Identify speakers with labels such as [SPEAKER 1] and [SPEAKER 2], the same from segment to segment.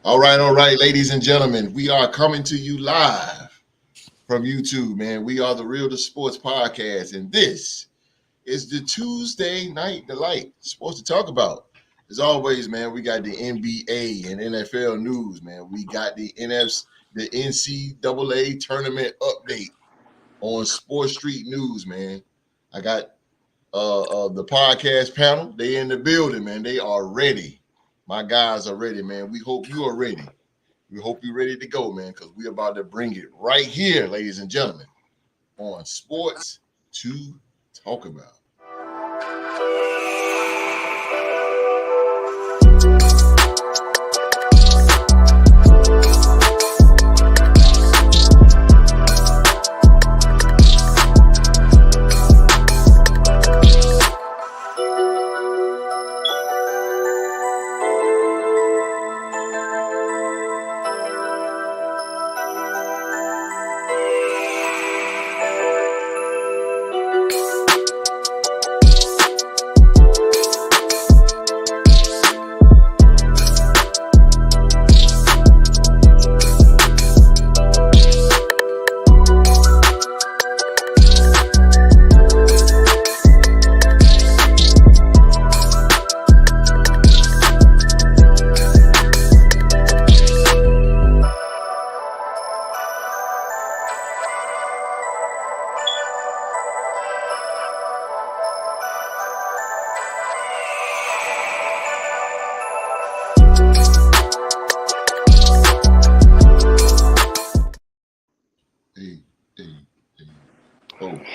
[SPEAKER 1] All right, ladies and gentlemen, we are coming to you live from YouTube, man. We are the Real to Sports Podcast, and this is the Tuesday Night Delight. Supposed to talk about. As always, man, we got the NBA and NFL news, man. We got the NCAA tournament update on Sports Street News, man. I got the podcast panel. They in the building, man. They are ready. My guys are ready, man. We hope you are ready. We hope you're ready to go, man, because we're about to bring it right here, ladies and gentlemen, on Sports to Talk About.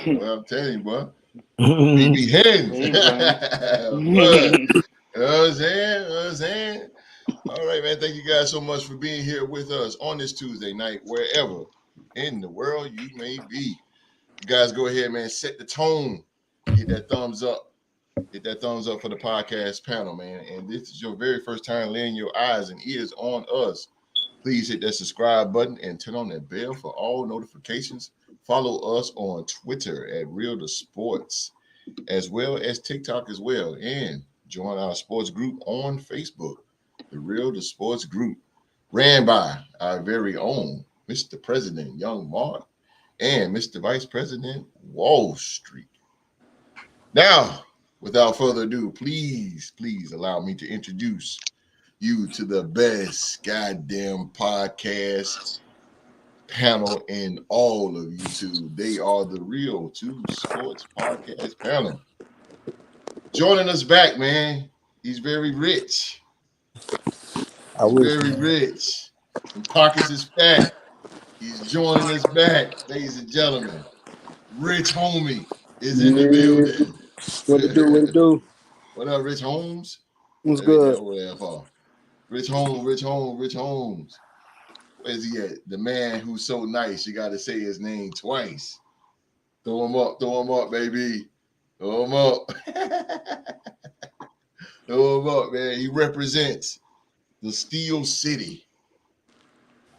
[SPEAKER 1] Well, I'm telling you, boy. BB Hens. You know what I'm saying? All right, man. Thank you guys so much for being here with us on this Tuesday night, wherever in the world you may be. You guys go ahead, man. Set the tone. Hit that thumbs up. Hit that thumbs up for the podcast panel, man. And this is your very first time laying your eyes and ears on us. Please hit that subscribe button and turn on that bell for all notifications. Follow us on Twitter at Real to Sports, as well as TikTok as well. And join our sports group on Facebook, the Real to Sports Group, ran by our very own Mr. President Young Mark and Mr. Vice President Wall Street. Now, without further ado, please allow me to introduce you to the best goddamn podcast panel in all of YouTube. They are the Real to Sports Podcast panel. Joining us back, man. He's very rich. Very rich. And pockets is fat. He's joining us back, ladies and gentlemen. Rich Homie is in the building.
[SPEAKER 2] What it do?
[SPEAKER 1] What up, Rich Holmes?
[SPEAKER 2] What's good?
[SPEAKER 1] Rich Holmes. Where's he at? The man who's so nice, you got to say his name twice. Throw him up, baby. Throw him up. Throw him up, man. He represents the Steel City.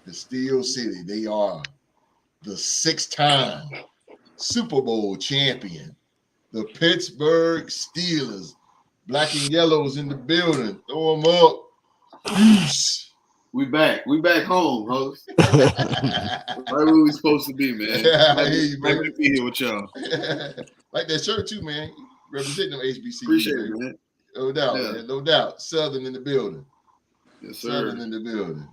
[SPEAKER 1] The Steel City. They are the 6-time Super Bowl champion. The Pittsburgh Steelers. Black and yellows in the building. Throw them up. Peace.
[SPEAKER 3] We back home, host. Right where we supposed to be, man.
[SPEAKER 1] I hear you,
[SPEAKER 3] baby. Happy to be here with y'all.
[SPEAKER 1] Like that shirt too, man. Representing them HBCUs.
[SPEAKER 3] Appreciate it, man.
[SPEAKER 1] No doubt, man. No doubt. Southern in the building.
[SPEAKER 3] Yes, sir.
[SPEAKER 1] Southern in the building.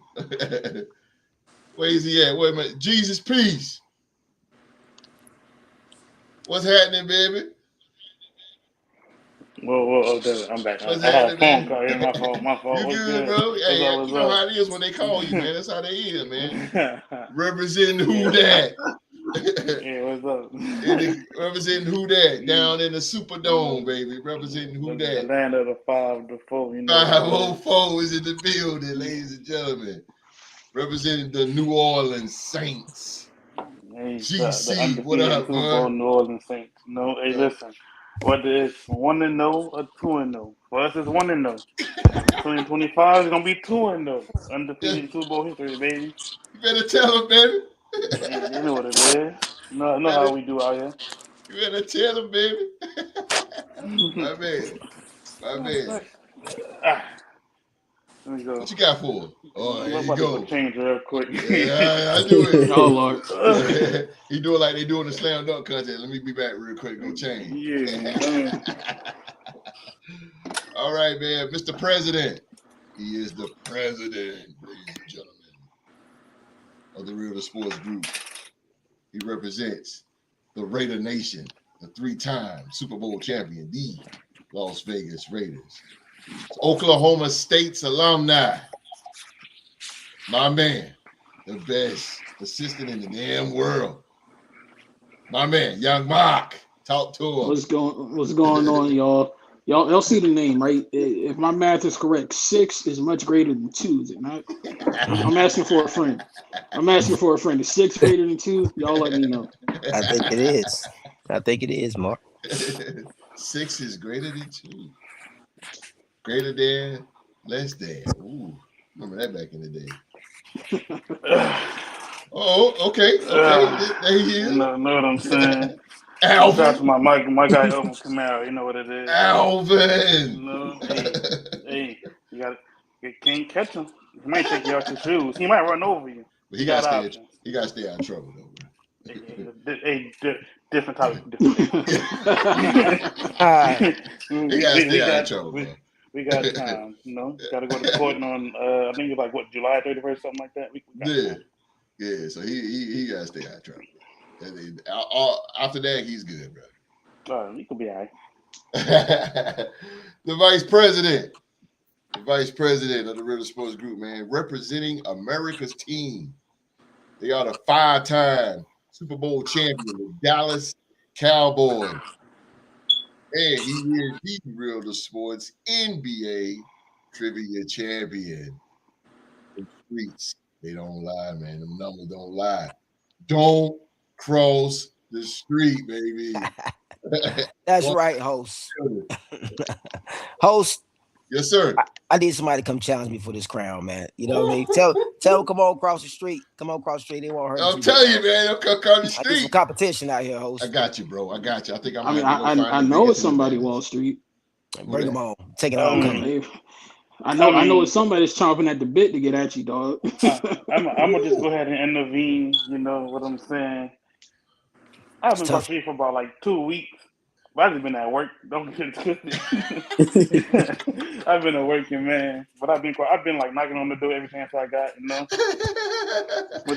[SPEAKER 1] Where is he at? Wait a minute. Jesus, peace. What's happening, baby?
[SPEAKER 4] Whoa, I'm back. I had a phone call. Yeah, my fault.
[SPEAKER 1] You good, bro? Hey, you know how it is when they call you, man. That's how they is, man. Representing who that?
[SPEAKER 4] Yeah, what's up?
[SPEAKER 1] Representing who that? Down in the Superdome, baby. Representing who that?
[SPEAKER 4] The land of the 504, you know.
[SPEAKER 1] 504 is in the building, ladies and gentlemen. Representing the New Orleans Saints.
[SPEAKER 4] Hey,
[SPEAKER 1] GC, what up, man?
[SPEAKER 4] New Orleans Saints. No, hey, listen. Whether it's 1-0 or 2-0, for us it's 1-0. 2025 is gonna be 2-0. Undefeated Super Bowl history, baby.
[SPEAKER 1] You better tell them, baby.
[SPEAKER 4] You know what it is. Know how we do out here.
[SPEAKER 1] You better tell them, baby. My man.
[SPEAKER 4] Let me go.
[SPEAKER 1] What you got for him? Oh,
[SPEAKER 4] I'm
[SPEAKER 1] here you
[SPEAKER 4] about to
[SPEAKER 1] go.
[SPEAKER 4] change real quick.
[SPEAKER 1] Yeah, I do it.
[SPEAKER 2] Oh Lord.
[SPEAKER 1] He do it like they do in the slam dunk contest. Let me be back real quick. Go change.
[SPEAKER 4] Yeah.
[SPEAKER 1] All right, man. Mr. President. He is the president, ladies and gentlemen, of the Real to Sports Group. He represents the Raider Nation, the 3-time Super Bowl champion, the Las Vegas Raiders. Oklahoma State's alumni. My man, the best assistant in the damn world. My man, Young Mark. Talk to him.
[SPEAKER 2] What's going on, y'all? Y'all see the name, right? If my math is correct, 6 is much greater than 2, is it not? I'm asking for a friend. Is 6 greater than 2? Y'all let me know.
[SPEAKER 5] I think it is, Mark.
[SPEAKER 1] 6 is greater than 2. Greater than, less than. Ooh, remember that back in the day. Oh, okay. There he is.
[SPEAKER 4] Know what I'm saying?
[SPEAKER 1] Alvin.
[SPEAKER 4] Shout out to my guy Alvin Kamara. You know what it is.
[SPEAKER 1] Alvin.
[SPEAKER 4] You know, hey, you can't catch him. He might take you out your shoes. He might run over you.
[SPEAKER 1] But he gotta stay out of trouble though, bro.
[SPEAKER 4] Different topic.
[SPEAKER 1] He gotta stay out of trouble, bro.
[SPEAKER 4] We got time, you know. Got to go to court on I think it's like what, July 31st, something like that. We got time.
[SPEAKER 1] Yeah. So he gotta stay out of trouble. After that, he's good, bro.
[SPEAKER 4] He could be all right.
[SPEAKER 1] The vice president of the Real Sports Group, man, representing America's team. They are the 5-time Super Bowl champion, the Dallas Cowboys. And he is the Real to Sports NBA trivia champion. The streets, they don't lie, man. Them numbers don't lie. Don't cross the street, baby.
[SPEAKER 5] That's right, host. Host.
[SPEAKER 1] Yes, sir.
[SPEAKER 5] I need somebody to come challenge me for this crown, man. You know what I mean? Tell them come on across the street. Come on across the street. They won't hurt you.
[SPEAKER 1] I'll tell you, man. They'll come across the street.
[SPEAKER 5] I need some competition out here, host.
[SPEAKER 1] I got you, bro. I got you. I think
[SPEAKER 2] I know it's somebody Wall Street.
[SPEAKER 5] Bring them on. Take it on.
[SPEAKER 2] I know it's somebody's chomping at the bit to get at you, dog.
[SPEAKER 4] I'm gonna just go ahead and intervene. You know what I'm saying? I've been watching for about like 2 weeks. But I've just been at work. Don't get it twisted. I've been at working, man. But I've been like knocking on the door every chance I got, you know.
[SPEAKER 1] And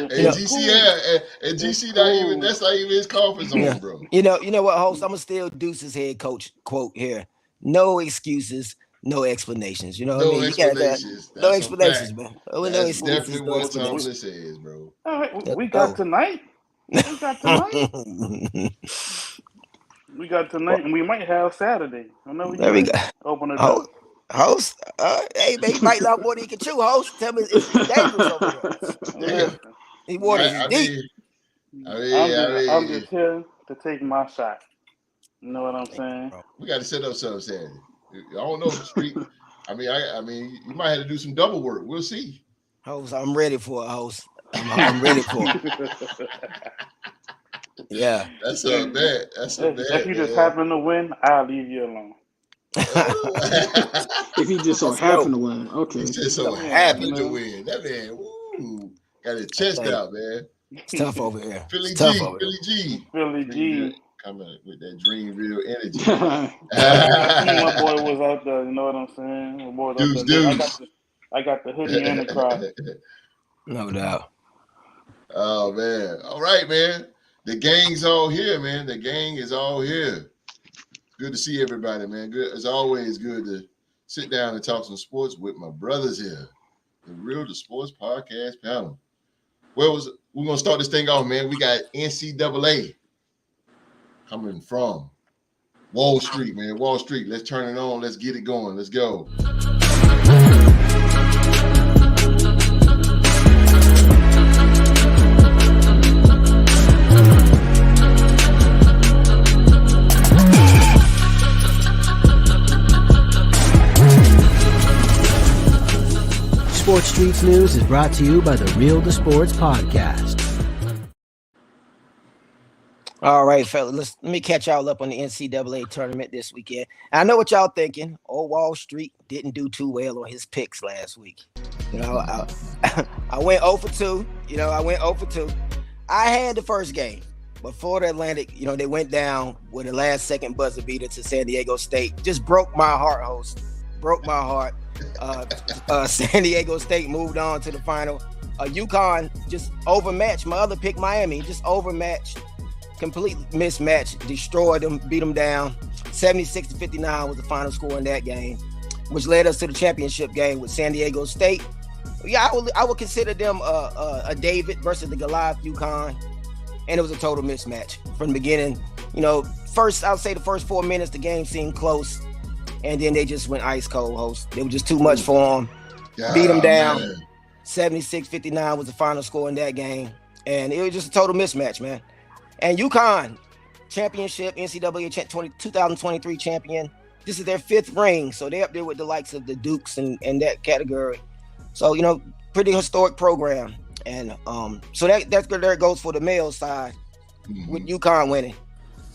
[SPEAKER 1] GC not even that's not even his comfort zone, bro.
[SPEAKER 5] You know what, host? I'm gonna steal Deuce's head coach quote here. No excuses, no explanations. You know what I mean?
[SPEAKER 1] Explanations.
[SPEAKER 5] No explanations, man.
[SPEAKER 1] That's definitely what Tomlin says, bro.
[SPEAKER 4] All right, we got tonight. We got tonight, and we might have Saturday. I know
[SPEAKER 5] there we go.
[SPEAKER 4] Open the door.
[SPEAKER 5] Host, hey, man, you might not more than you can chew. Host, tell me it's dangerous over there. He waters deep.
[SPEAKER 4] I'm just here to take my shot. You know what I'm saying?
[SPEAKER 1] We got to set up something Saturday. I don't know the street. I mean, you might have to do some double work. We'll see.
[SPEAKER 5] Host, I'm ready for it, host. I'm ready for it. Yeah.
[SPEAKER 1] That's a bad.
[SPEAKER 4] If you just happen to win, I'll leave you alone.
[SPEAKER 2] If he just so happen to win, okay.
[SPEAKER 1] He just so happen to win. That man, got his chest out, man.
[SPEAKER 5] It's tough over here.
[SPEAKER 1] Philly G. Coming with that dream real energy.
[SPEAKER 4] My boy was out there, you know what I'm saying? My boy was out there. I got the hoodie and the crowd.
[SPEAKER 5] No doubt.
[SPEAKER 1] Oh man. All right, man. The gang's all here, man. The gang is all here. Good to see everybody, man. Good. It's always good to sit down and talk some sports with my brothers here. The Real to Sports podcast panel. We're gonna start this thing off, man. We got NCAA coming from Wall Street, man. Wall Street. Let's turn it on. Let's get it going. Let's go.
[SPEAKER 6] Sports Streets News is brought to you by the Real to Sports podcast.
[SPEAKER 5] All right, fellas. Let me catch y'all up on the NCAA tournament this weekend. I know what y'all thinking. Old Wall Street didn't do too well on his picks last week. You know, I went 0 for 2. You know, I went 0 for 2. I had the first game, but Florida Atlantic, you know, they went down with a last-second buzzer beater to San Diego State. Just broke my heart, host. Broke my heart. San Diego State moved on to the final. UConn just overmatched my other pick, Miami. Just overmatched. Complete mismatch, destroyed them, beat them down. 76-59 was the final score in that game, which led us to the championship game with San Diego State. Yeah, I would consider them a David versus the Goliath UConn, and it was a total mismatch from the beginning. You know, I would say the first 4 minutes, the game seemed close, and then they just went ice cold, host. It was just too much for them. Beat them down. 76-59 was the final score in that game, and it was just a total mismatch, man. And UConn, championship, NCAA 2023 champion. This is their 5th ring, so they're up there with the likes of the Dukes and that category. So, you know, pretty historic program. And so that's good. There it goes for the male side with UConn winning.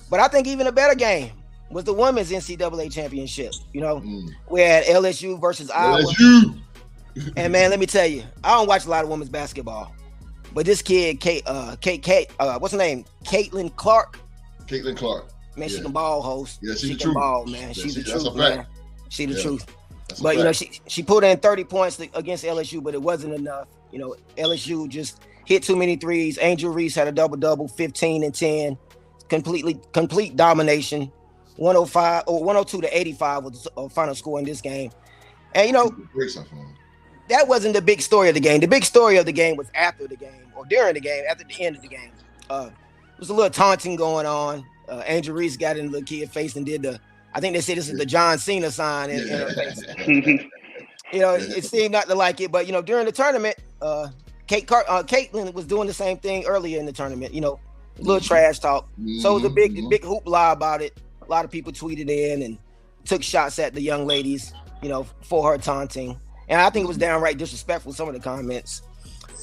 [SPEAKER 5] But I think even a better game was the women's NCAA championship. You know, we had LSU versus Iowa. And, man, let me tell you, I don't watch a lot of women's basketball. But this kid, what's her name? Caitlin Clark.
[SPEAKER 1] Caitlin Clark.
[SPEAKER 5] Man, she can ball, host.
[SPEAKER 1] Yeah,
[SPEAKER 5] she
[SPEAKER 1] can
[SPEAKER 5] truth. Ball, man.
[SPEAKER 1] Yeah,
[SPEAKER 5] she's the truth, man. She the truth.
[SPEAKER 1] But,
[SPEAKER 5] you know, she put in 30 points against LSU, but it wasn't enough. You know, LSU just hit too many threes. Angel Reese had a double-double, 15 and 10. Complete domination. 102 to 85 was the final score in this game. And, you know, that wasn't the big story of the game. The big story of the game was after the game, or during the game, after the end of the game. There was a little taunting going on. Angel Reese got in the little kid's face and did I think they said this is the John Cena sign in her face. You know, it seemed not to like it, but, you know, during the tournament, Caitlin was doing the same thing earlier in the tournament, you know, a little trash talk. So it was a big hoopla about it. A lot of people tweeted in and took shots at the young ladies, you know, for her taunting. And I think it was downright disrespectful, some of the comments.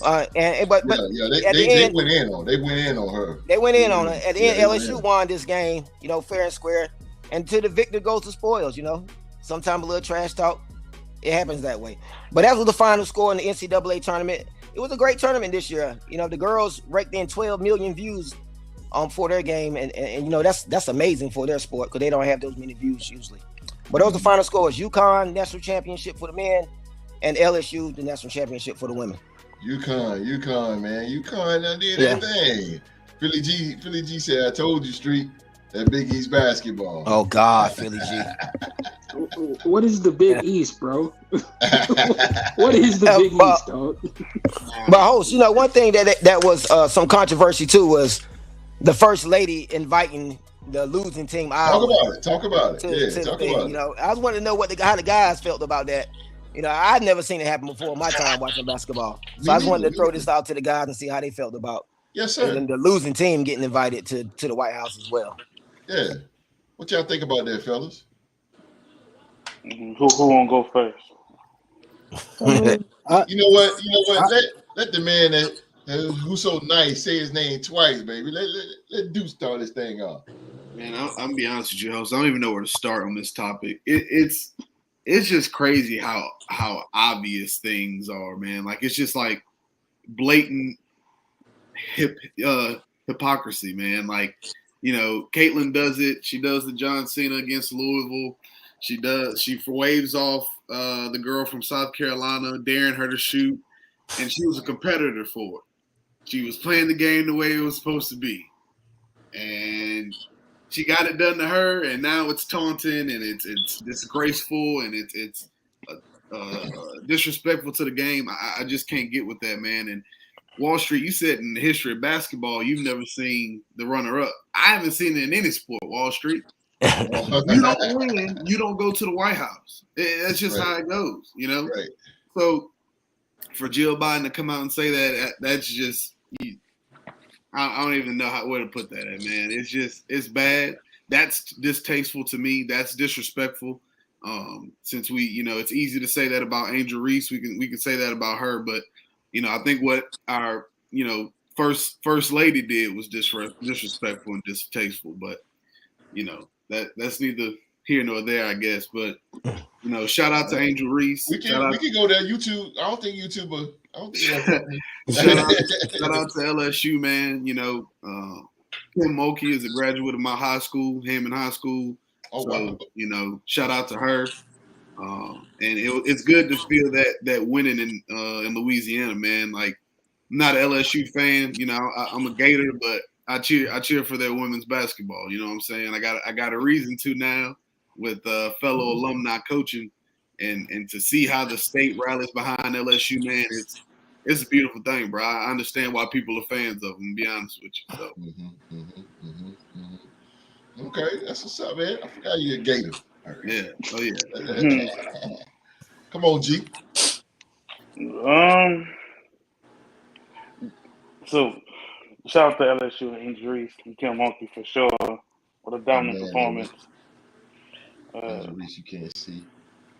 [SPEAKER 5] They went in on her. They went in on her. At the end, LSU won this game, you know, fair and square. And to the victor goes the spoils, you know. Sometimes a little trash talk, it happens that way. But that was the final score in the NCAA tournament. It was a great tournament this year. You know, the girls raked in 12 million views for their game, and you know, that's amazing for their sport because they don't have those many views usually. But those are the final scores: UConn national championship for the men, and LSU the national championship for the women.
[SPEAKER 1] UConn, man, UConn done did that thing. Philly G said, "I told you, Street, that Big East basketball."
[SPEAKER 5] Oh God, Philly G.
[SPEAKER 2] What is the Big East, bro? What is the Big East, dog?
[SPEAKER 5] But host, you know, one thing that was some controversy too was the first lady inviting the losing team Iowa.
[SPEAKER 1] Talk about it. Talk about it.
[SPEAKER 5] You know, I was wanting to know how the guys felt about that. You know, I'd never seen it happen before in my time watching basketball. So I just wanted to throw this out to the guys and see how they felt about and the losing team getting invited to the White House as well.
[SPEAKER 1] Yeah. What y'all think about that, fellas?
[SPEAKER 4] Who won't go first?
[SPEAKER 1] You know what? Let the man who's so nice say his name twice, baby. Let Duke start this thing off.
[SPEAKER 3] Man, I'm gonna be honest with you, host. I don't even know where to start on this topic. It's just crazy how obvious things are, man. Like it's just like blatant hypocrisy, man. Like, you know, Caitlin does it. She does the John Cena against Louisville. She waves off the girl from South Carolina, daring her to shoot, and she was a competitor for it. She was playing the game the way it was supposed to be, and she got it done to her, and now it's taunting and it's disgraceful and it's disrespectful to the game. I just can't get with that, man. And Wall Street, you said in the history of basketball, you've never seen the runner-up. I haven't seen it in any sport, Wall Street. You don't win, you don't go to the White House. That's just how it goes, you know?
[SPEAKER 1] Right.
[SPEAKER 3] So for Jill Biden to come out and say that's just I don't even know where to put that at, man. It's bad. That's distasteful to me. That's disrespectful. Since we, you know, it's easy to say that about Angel Reese. We can say that about her, but you know, I think what our, you know, first lady did was disrespectful and distasteful. But that's neither here nor there, I guess. But shout out to Angel Reese.
[SPEAKER 1] We can go there. YouTube. I don't think YouTuber. I don't think
[SPEAKER 3] shout out to LSU, man. Kim Mulkey is a graduate of my high school, Hammond High School.
[SPEAKER 1] Oh,
[SPEAKER 3] so,
[SPEAKER 1] wow.
[SPEAKER 3] Shout out to her. And it's good to feel that winning in Louisiana, man. Like, I'm not an LSU fan, I'm a Gator, but I cheer for their women's basketball. You know what I'm saying? I got a reason to now with fellow alumni coaching, and to see how the state rallies behind LSU, man. It's a beautiful thing, bro. I understand why people are fans of them, to be honest with you. So.
[SPEAKER 1] Okay, that's what's up, man. I forgot you're a Gator.
[SPEAKER 3] Yeah. Oh yeah.
[SPEAKER 1] Come on, G.
[SPEAKER 4] So shout out to LSU and injuries and Kim Mulkey for sure. What a dominant performance.
[SPEAKER 1] Reese, you can't see.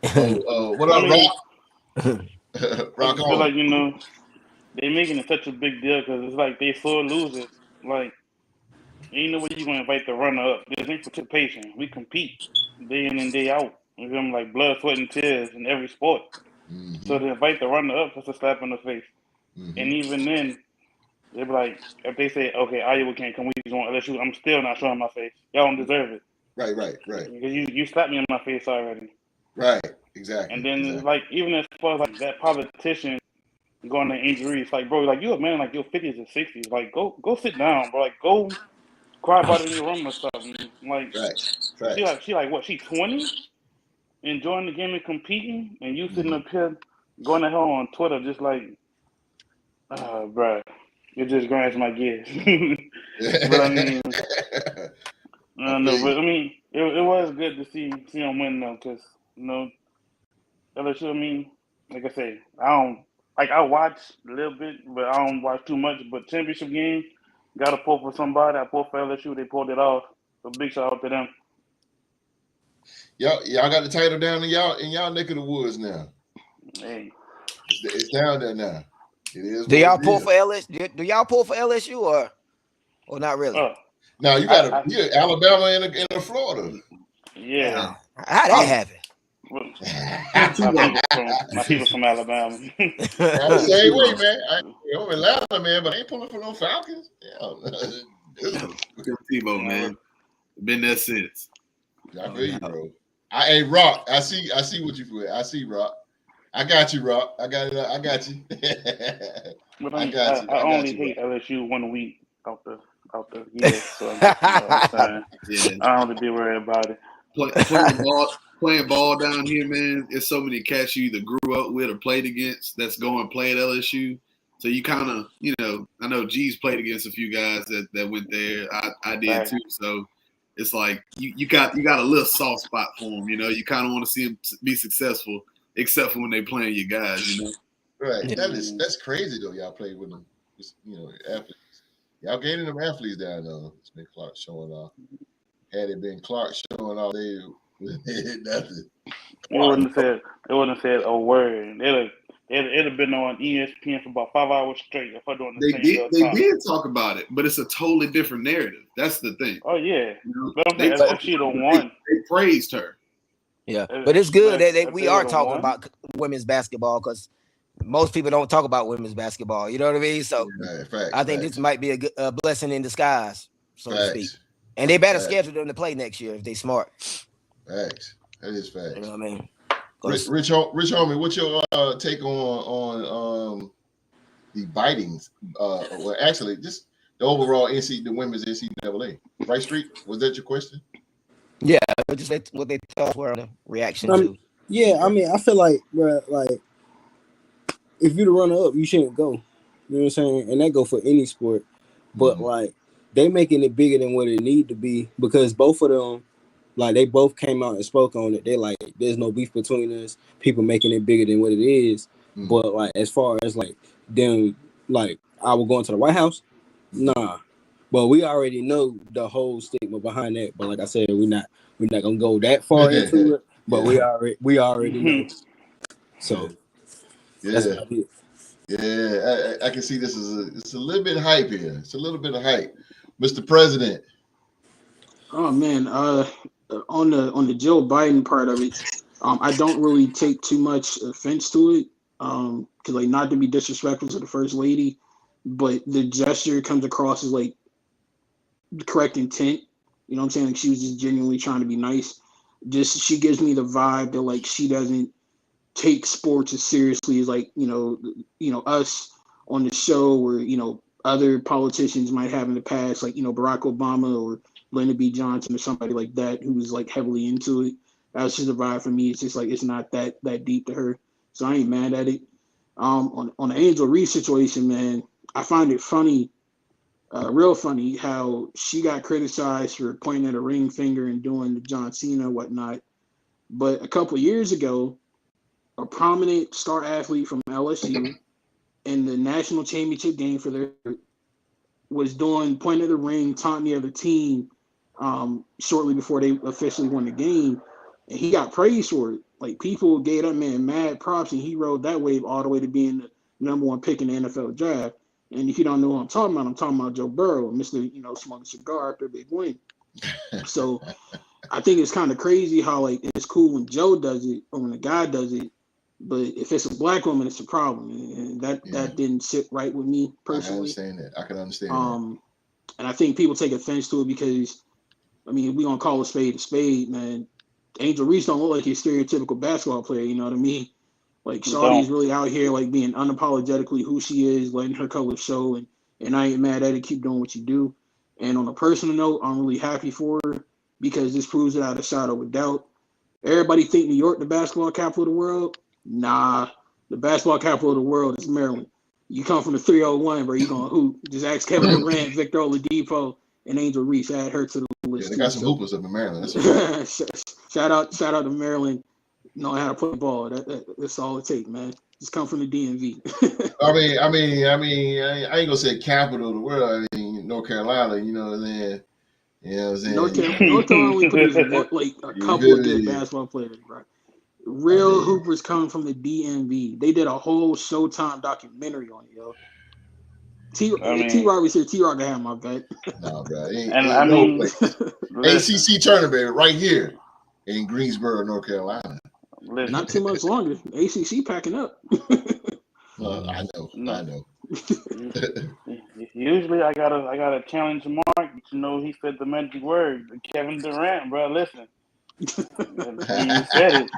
[SPEAKER 1] What up, Rock? Rock
[SPEAKER 4] I feel like they making it such a big deal because it's like they sore losers. Like, ain't no way you gonna invite the runner up. There's ain't participation. We compete day in and day out. You feel me? Like blood, sweat, and tears in every sport.
[SPEAKER 1] Mm-hmm.
[SPEAKER 4] So to invite the runner up, that's a slap in the face. Mm-hmm. And even then, they be like, if they say, okay, Iowa can't come, we just want LSU, I'm still not showing my face. Y'all don't deserve it.
[SPEAKER 1] Right.
[SPEAKER 4] Because you slapped me in my face already.
[SPEAKER 1] Right, exactly.
[SPEAKER 4] And then it's like, even as far as like that politician going to injuries, like, bro, like, you a man like your 50s and 60s. Like, go sit down, bro. Like, go cry about it in your room or something. Like, she like what? She 20, enjoying the game and competing, and you sitting up here going to hell on Twitter, just like, bro, it just grinds my gears. But I mean, I don't know. But I mean, it was good to see them win though, because LSU. I mean, like I say, I watch a little bit, but I don't watch too much. But championship game. Got to pull for somebody. I pulled for LSU. They pulled it off. So big shout out to them.
[SPEAKER 1] Y'all got the title down in y'all neck of the woods now.
[SPEAKER 4] Hey,
[SPEAKER 1] it's down there now. It is.
[SPEAKER 5] Do y'all pull for LSU? Do y'all pull for LSU or not really?
[SPEAKER 1] No, you got Alabama and Florida.
[SPEAKER 4] Yeah.
[SPEAKER 5] How'd that happen?
[SPEAKER 4] My people from Alabama.
[SPEAKER 1] The same way, man. I'm Atlanta, man, but I ain't pulling for no Falcons.
[SPEAKER 3] Tebow, man. Been there since.
[SPEAKER 1] I feel you, bro. Hey, Rock. I see what you feel. I see, Rock. I got you, Rock. I got you.
[SPEAKER 4] But I only hate LSU 1 week out the year. So I don't have to be worried about it.
[SPEAKER 3] Playing ball down here, man, there's so many cats you either grew up with or played against that's going to play at LSU. So you kind of, I know G's played against a few guys that went there. I did too. So it's like you got a little soft spot for them. You kind of want to see them be successful, except for when they playing your guys.
[SPEAKER 1] Right. That's crazy though. Y'all played with them, athletes. Y'all gaining them athletes down there. It's been Clark showing off. Had it been Clark showing off, they nothing.
[SPEAKER 4] They wouldn't have said a word. It'd have been on ESPN for about 5 hours straight if I doing the same.
[SPEAKER 3] They did talk about it, but it's a totally different narrative. That's the thing.
[SPEAKER 4] Oh yeah, if she'd have won,
[SPEAKER 3] they praised her.
[SPEAKER 5] Yeah, but it's good that we are talking about women's basketball because most people don't talk about women's basketball. You know what I mean? So I think this might be a blessing in disguise, so to speak. And they better schedule them to play next year if they smart.
[SPEAKER 1] Facts. That is facts.
[SPEAKER 5] You know what I mean?
[SPEAKER 1] Rich homie, what's your take on the bitings? Well, actually, just the overall the women's NCAA. Right Street? Was that your question?
[SPEAKER 5] Yeah, just what they thought were the reaction to.
[SPEAKER 7] Yeah, I mean, I feel like, bro, like if you're the runner up, you shouldn't go. You know what I'm saying? And that go for any sport. But like they making it bigger than what it need to be because both of them, like they both came out and spoke on it. They like, there's no beef between us. People making it bigger than what it is. But like as far as like them, like I will go into the White House, nah. But we already know the whole stigma behind that. But like I said, we're not gonna go that far into it. But we already know. So that's what I did.
[SPEAKER 1] Yeah, I can see this it's a little bit hype here. It's a little bit of hype, Mr. President.
[SPEAKER 2] Oh man, on the Joe Biden part of it, I don't really take too much offense to it, because like not to be disrespectful to the first lady, but the gesture comes across as like the correct intent. You know what I'm saying? Like she was just genuinely trying to be nice. Just she gives me the vibe that like she doesn't take sports as seriously as like us on the show, or other politicians might have in the past, like Barack Obama or Lyndon B. Johnson or somebody like that who was like heavily into it. That's just a vibe for me. It's just like it's not that deep to her, so I ain't mad at it. On the Angel Reese situation, man, I find it funny, real funny, how she got criticized for pointing at a ring finger and doing the John Cena and whatnot. But a couple years ago, a prominent star athlete from LSU in the national championship game for their was pointing at the ring, taunting the other team, shortly before they officially won the game, and he got praised for it. Like people gave that man mad props, and he rode that wave all the way to being the number one pick in the NFL draft. And if you don't know what I'm talking about Joe Burrow, Mr. Smoking Cigar after a big win. So I think it's kind of crazy how like it's cool when Joe does it or when the guy does it, but if it's a black woman, it's a problem, and that didn't sit right with me personally.
[SPEAKER 1] I can understand that.
[SPEAKER 2] And I think people take offense to it because, I mean, we gonna call a spade, man. Angel Reese don't look like a stereotypical basketball player. You know what I mean? Like Shawty's really out here like being unapologetically who she is, letting her colors show, and I ain't mad at it. Keep doing what you do. And on a personal note, I'm really happy for her because this proves it without a shadow of a doubt. Everybody think New York the basketball capital of the world. Nah, the basketball capital of the world is Maryland. You come from the 301, bro. You gonna hoop? Just ask Kevin Durant, Victor Oladipo, and Angel Reese. Add her to the list.
[SPEAKER 1] Yeah, they got some hoopers up in Maryland. That's
[SPEAKER 2] shout out to Maryland. Knowing how to play ball. That's all it takes, man. Just come from the DMV.
[SPEAKER 1] I ain't gonna say capital of the world. I mean, North Carolina. You know what I'm saying? You know what I'm saying?
[SPEAKER 2] North Carolina only produces like a couple of good basketball players, right? Real hoopers coming from the DMV. They did a whole Showtime documentary on it, yo. T-Rock was here. T-Rock can have my bet.
[SPEAKER 1] No, bro. ACC tournament right here in Greensboro, North Carolina.
[SPEAKER 2] Not too much longer. ACC packing up.
[SPEAKER 1] I know.
[SPEAKER 4] Usually I gotta challenge Mark. He said the magic word. Kevin Durant, bro. Listen. He said it.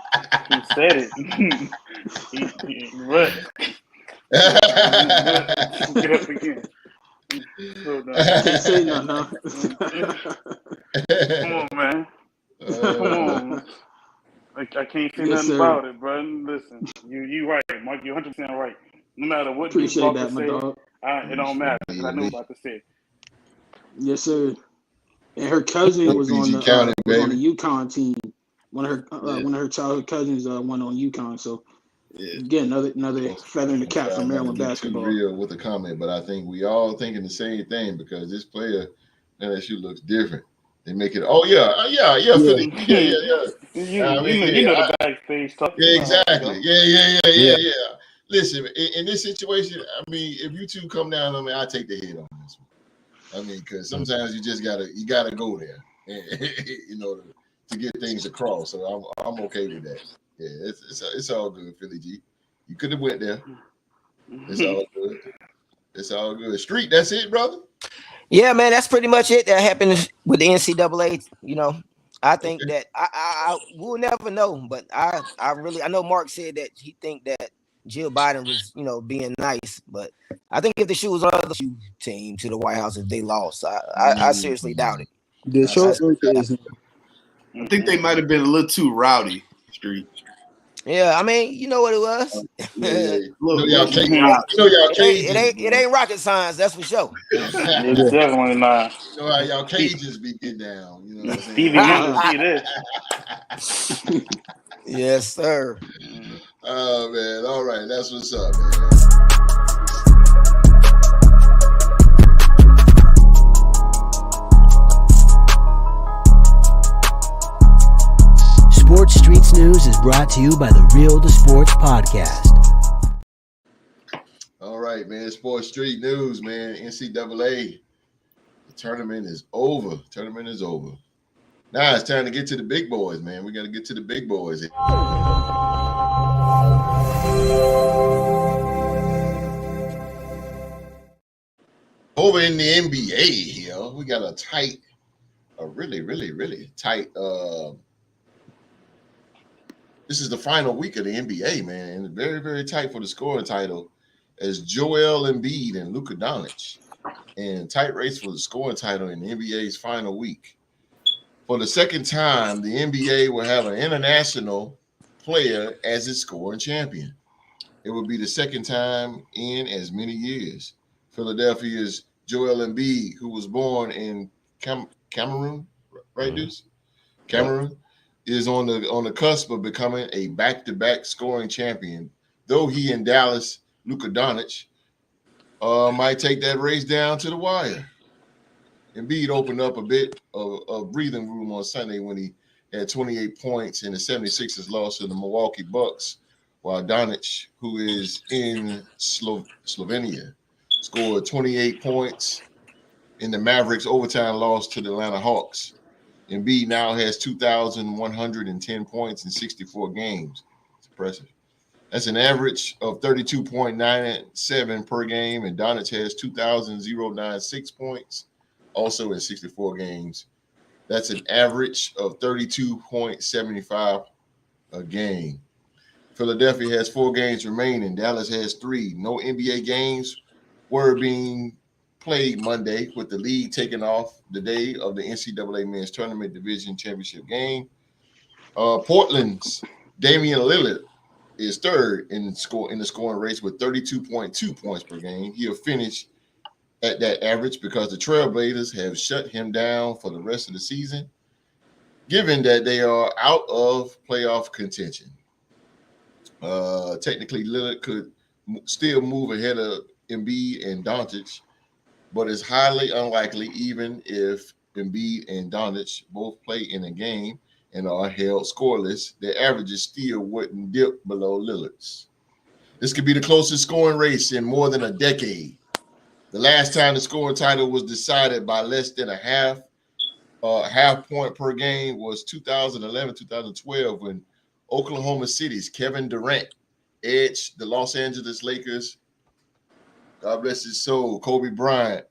[SPEAKER 4] Get up again.
[SPEAKER 2] Can't say nothing,
[SPEAKER 4] huh? Come on, man. Come on. I can't say nothing about it, bro. Listen, you right, Mark. You're 100% right. No matter what you're about to say, it don't matter. I know about to say.
[SPEAKER 2] Yes, sir. And her cousin was on the UConn team. One of her childhood cousins went on UConn. So again, another feather in the cap for Maryland basketball.
[SPEAKER 1] Real with the comment, but I think we all thinking the same thing because this player LSU looks different. They make it. Oh yeah. Philly.
[SPEAKER 4] You know the backstage stuff.
[SPEAKER 1] Yeah, exactly. Yeah. Listen, in this situation, I mean, if you two come down on me, I take the hit on this one. I mean, because sometimes you gotta go there, to get things across. So I'm okay with that. Yeah, it's all good, Philly G. You could have went there. It's all good. It's all good. Street, that's it, brother.
[SPEAKER 5] Yeah, man, that's pretty much it. That happened with the NCAA. I think that I will never know, but I know Mark said that he think that Jill Biden was, being nice, but I think if the shoe was on the other team to the White House, if they lost, I seriously doubt it.
[SPEAKER 3] I think they might have been a little too rowdy, Street.
[SPEAKER 5] Yeah, I mean, you know what it was. It ain't rocket science, that's for sure.
[SPEAKER 4] It's definitely not.
[SPEAKER 1] You know how y'all Cajuns be getting down. You know what I'm saying?
[SPEAKER 4] Stevie Wonder, see this.
[SPEAKER 5] Yes, sir.
[SPEAKER 1] Oh man, all right, that's what's up, man.
[SPEAKER 6] Sports Streets News is brought to you by the Real to Sports podcast.
[SPEAKER 1] right, man. Sports Street News, man. NCAA. The tournament is over. Now it's time to get to the big boys, man. We got to get to the big boys. Over in the NBA here, we got a really tight. This is the final week of the NBA, man, and very, very tight for the scoring title as Joel Embiid and Luka Doncic, and tight race for the scoring title in the NBA's final week. For the second time, the NBA will have an international player as its scoring champion. It will be the second time in as many years. Philadelphia's Joel Embiid, who was born in Cameroon, right, Deuce? Cameroon, is on the cusp of becoming a back-to-back scoring champion. Though he and Dallas, Luka Doncic, might take that race down to the wire. Embiid opened up a bit of breathing room on Sunday when he had 28 points and the 76ers lost to the Milwaukee Bucks, while Doncic, who is in Slovenia, scored 28 points in the Mavericks' overtime loss to the Atlanta Hawks. Embiid now has 2,110 points in 64 games. It's impressive. That's an average of 32.97 per game, and Doncic has 2,096 points, also in 64 games. That's an average of 32.75 a game. Philadelphia has 4 games remaining. Dallas has 3. No NBA games were being played Monday, with the league taking off the day of the NCAA Men's Tournament Division Championship game. Portland's Damian Lillard is third in the scoring race with 32.2 points per game. He'll finish at that average because the Trailblazers have shut him down for the rest of the season, given that they are out of playoff contention. Technically, Lillard could still move ahead of Embiid and Doncic, but it's highly unlikely, even if Embiid and Doncic both play in a game and are held scoreless, their averages still wouldn't dip below Lillard's. This could be the closest scoring race in more than a decade. The last time the scoring title was decided by less than a half point per game was 2011-2012, when Oklahoma City's Kevin Durant edged the Los Angeles Lakers, God bless his soul, Kobe Bryant,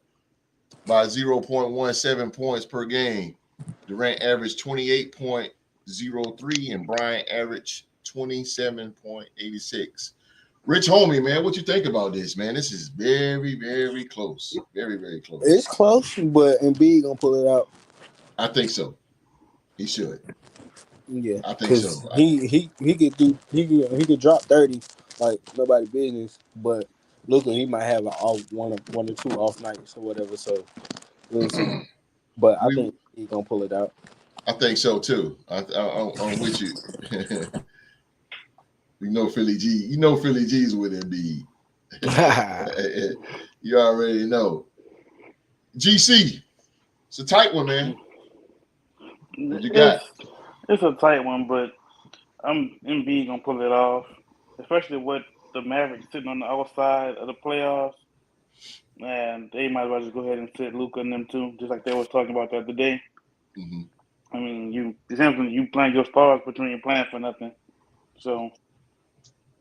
[SPEAKER 1] by 0.17 points per game. Durant averaged 28.03 and Bryant averaged 27.86. Rich homie, man, what you think about this, man? This is very, very close. Very, very close.
[SPEAKER 7] It's close, but Embiid gonna pull it out.
[SPEAKER 1] I think so. He should.
[SPEAKER 7] Yeah,
[SPEAKER 1] I think so.
[SPEAKER 7] He could drop 30 like nobody business, but Luka, he might have one or two off nights or whatever. So we'll see. But I think he's gonna pull it out.
[SPEAKER 1] I think so too. I'm with you. You know Philly G's with Embiid. You already know. GC, it's a tight one, man. What you got?
[SPEAKER 4] It's a tight one, but I'm Embiid gonna pull it off, especially with the Mavericks sitting on the outside of the playoffs. And they might as well just go ahead and sit Luka and them too, just like they was talking about the other day.
[SPEAKER 1] Mm-hmm.
[SPEAKER 4] I mean, you playing your stars, but you ain't playing for nothing. So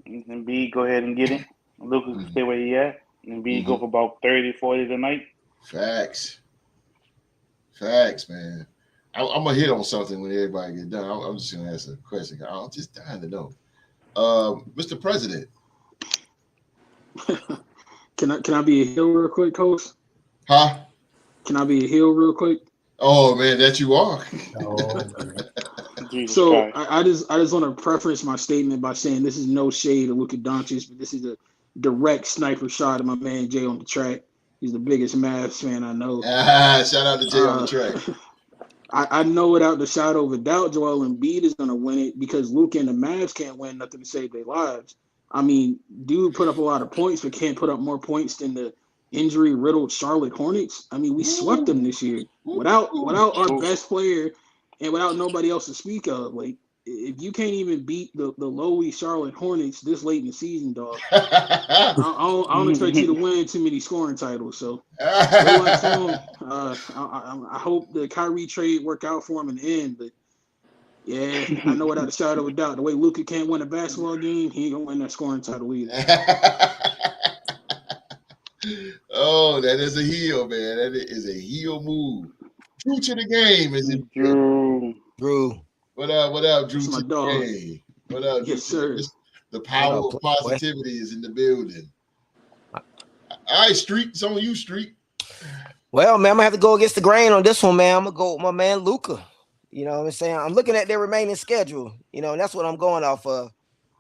[SPEAKER 4] Embiid go ahead and get it. Luka can stay where he at. Embiid go for about 30, 40 tonight.
[SPEAKER 1] Facts, man. I'm gonna hit on something when everybody get done. I'm just gonna ask a question. I'm just dying to know, Mr. President.
[SPEAKER 2] Can I be a heel real quick, Coach?
[SPEAKER 1] Huh?
[SPEAKER 2] Can I be a heel real quick?
[SPEAKER 1] Oh man, that you are.
[SPEAKER 2] So I just want to preface my statement by saying this is no shade to Luka Doncic, but this is a direct sniper shot at my man Jay on the track. He's the biggest Mavs fan I know.
[SPEAKER 1] Shout out to Jay on the track.
[SPEAKER 2] I know without the shadow of a doubt, Joel Embiid is going to win it because Luka and the Mavs can't win nothing to save their lives. I mean, dude put up a lot of points, but can't put up more points than the injury-riddled Charlotte Hornets. I mean, we swept them this year without our best player and without nobody else to speak of. Like, if you can't even beat the lowly Charlotte Hornets this late in the season, dog, I don't expect you to win too many scoring titles. So good luck to him. I hope the Kyrie trade work out for him in the end. But yeah, I know without a shadow of a doubt, the way Luka can't win a basketball game, he ain't gonna win that scoring title either.
[SPEAKER 1] Oh, that is a heel, man. That is a heel move. True to the game, is it?
[SPEAKER 5] Drew.
[SPEAKER 1] What up, Drew?
[SPEAKER 2] That's my
[SPEAKER 1] To the
[SPEAKER 2] dog.
[SPEAKER 1] game. What up, Drew?
[SPEAKER 2] Yes, sir.
[SPEAKER 1] The power
[SPEAKER 5] What
[SPEAKER 1] of
[SPEAKER 5] up, boy?
[SPEAKER 1] positivity is in the building. All right, Street. It's on you, Street.
[SPEAKER 5] Well, man, I'm gonna have to go against the grain on this one, man. I'm gonna go with my man Luka. You know what I'm saying? I'm looking at their remaining schedule, you know, and that's what I'm going off of.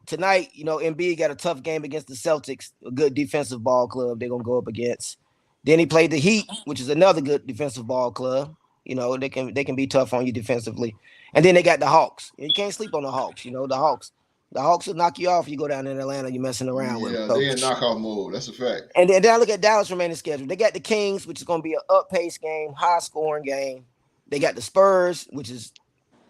[SPEAKER 5] Tonight, you know, Embiid got a tough game against the Celtics, a good defensive ball club they're gonna go up against. Then he played the Heat, which is another good defensive ball club. You know, they can be tough on you defensively. And then they got the Hawks. You can't sleep on the Hawks. You know, the Hawks will knock you off. You go down in Atlanta, you're messing around with them.
[SPEAKER 1] Yeah, they in knockoff mode. That's a fact.
[SPEAKER 5] And then I look at Dallas' remaining schedule. They got the Kings, which is going to be an up-paced game, high-scoring game. They got the Spurs, which is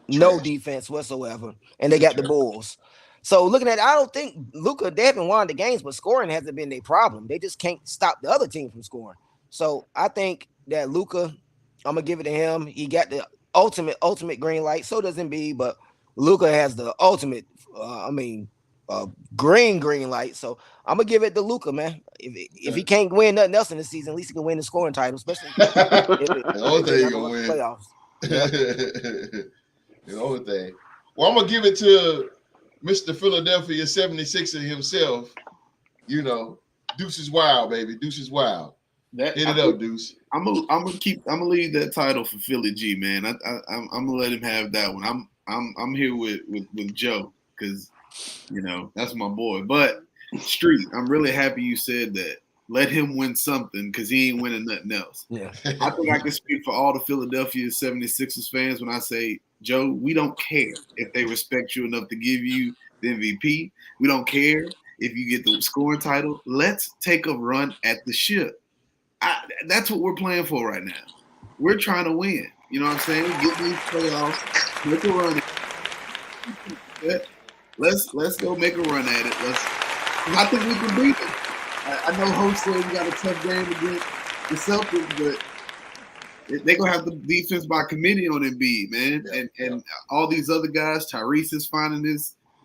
[SPEAKER 5] no defense whatsoever. And they got the Bulls. So looking at it, I don't think Luka, they haven't won the games, but scoring hasn't been their problem. They just can't stop the other team from scoring. So I think that Luka, I'm going to give it to him. He got the ultimate green light. So does Embiid, but Luka has the ultimate, green light. So I'm going to give it to Luka, man. If he can't win nothing else in the season, at least he can win the scoring title, especially if
[SPEAKER 1] the only thing he going to win.
[SPEAKER 5] Playoffs.
[SPEAKER 1] The only thing. Well, I'm going to give it to Mr. Philadelphia 76er himself. You know, Deuce is wild, baby. Deuce is wild. Hit it up, Deuce.
[SPEAKER 3] I'm gonna leave that title for Philly G, man. I'm gonna let him have that one. I'm here with Joe because you know that's my boy. But Street, I'm really happy you said that. Let him win something because he ain't winning nothing else.
[SPEAKER 5] Yeah.
[SPEAKER 3] I think I can speak for all the Philadelphia 76ers fans when I say, Joe, we don't care if they respect you enough to give you the MVP. We don't care if you get the scoring title. Let's take a run at the ship. That's what we're playing for right now. We're trying to win. You know what I'm saying? Get these playoffs, make a run at it. Let's go make a run at it. I think we can beat them. I know Host said we got a tough game against the Celtics, but they're going to have the defense by committee on Embiid, man. And all these other guys, Tyrese is finding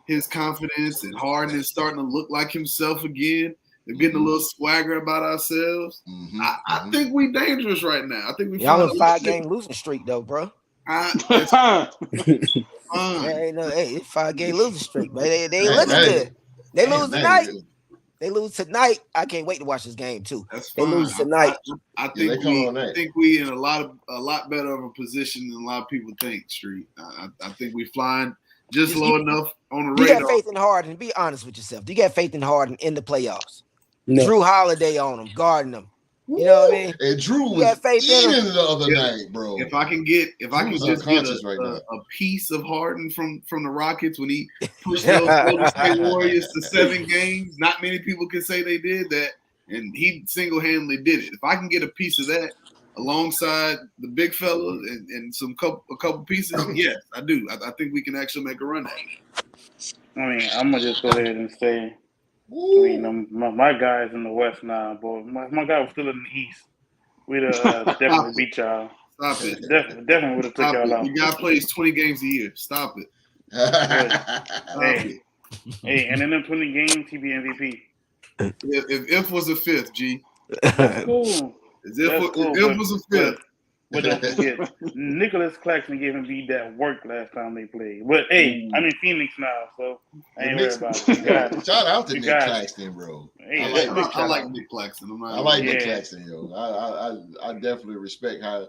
[SPEAKER 3] his confidence, and Harden is starting to look like himself again. They're getting a little swagger about ourselves. I think we dangerous right now. I think we
[SPEAKER 5] y'all on a 5-game losing streak, though, bro.
[SPEAKER 3] It's
[SPEAKER 5] 5-game losing streak, man. They ain't looking good. They lose tonight. They lose tonight. I can't wait to watch this game too.
[SPEAKER 3] That's fine.
[SPEAKER 5] They lose tonight.
[SPEAKER 3] I think we in a lot better of a position than a lot of people think. Street. I think we flying just low enough on the radar.
[SPEAKER 5] You got faith in Harden. Be honest with yourself. Do you got faith in Harden in the playoffs?
[SPEAKER 7] No.
[SPEAKER 5] Drew Holiday on him, guarding him. You know what I mean?
[SPEAKER 1] And Drew was eating the other night, bro.
[SPEAKER 3] If I can just get a piece of Harden from the Rockets when he pushed those Golden State Warriors to 7 games, not many people can say they did that, and he single-handedly did it. If I can get a piece of that alongside the big fella and a couple pieces, yes, I do. I think we can actually make a run at it.
[SPEAKER 4] I mean, I'm gonna just go ahead and say. I mean, my guys in the West now, boy. My guy was still in the East. We'd definitely beat y'all.
[SPEAKER 3] Stop it.
[SPEAKER 4] Definitely would have took y'all out.
[SPEAKER 3] Your guy plays 20 games a year. Stop it.
[SPEAKER 4] Hey, and in them 20 games, he be MVP.
[SPEAKER 3] If was a fifth, G.
[SPEAKER 4] That's cool.
[SPEAKER 3] If was a fifth.
[SPEAKER 4] But don't forget, Nicholas Claxton gave Embiid that work last time they played. But hey, I'm in Phoenix now, so I ain't worried about it.
[SPEAKER 1] Shout out to Nick Claxton, bro.
[SPEAKER 4] Hey,
[SPEAKER 3] I like Nick Claxton.
[SPEAKER 1] I like Nick Claxton, yo. I definitely respect how.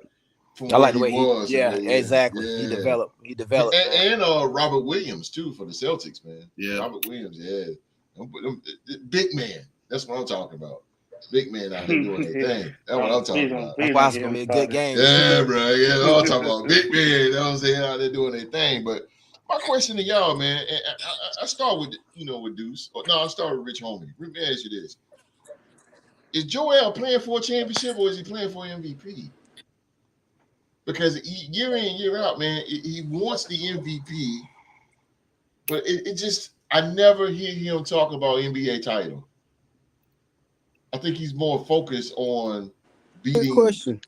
[SPEAKER 5] I like the way he
[SPEAKER 1] was.
[SPEAKER 5] Yeah, exactly. Yeah. He developed.
[SPEAKER 1] And Robert Williams too for the Celtics, man.
[SPEAKER 3] Yeah,
[SPEAKER 1] Robert Williams. Yeah, big man. That's what I'm talking about. Big man out here doing their thing. That's what I'm talking about.
[SPEAKER 5] That's why it's gonna be a good game.
[SPEAKER 1] Yeah, bro. Yeah, I'm talking about big man. You know what I'm saying? Out there doing their thing. But my question to y'all, man, and I start with with Deuce. No, I start with Rich Homie. Let me ask you this: is Joel playing for a championship or is he playing for MVP? Because year in year out, man, he wants the MVP, But it just I never hear him talk about NBA title. I think he's more focused on
[SPEAKER 7] Good
[SPEAKER 1] beating
[SPEAKER 7] question.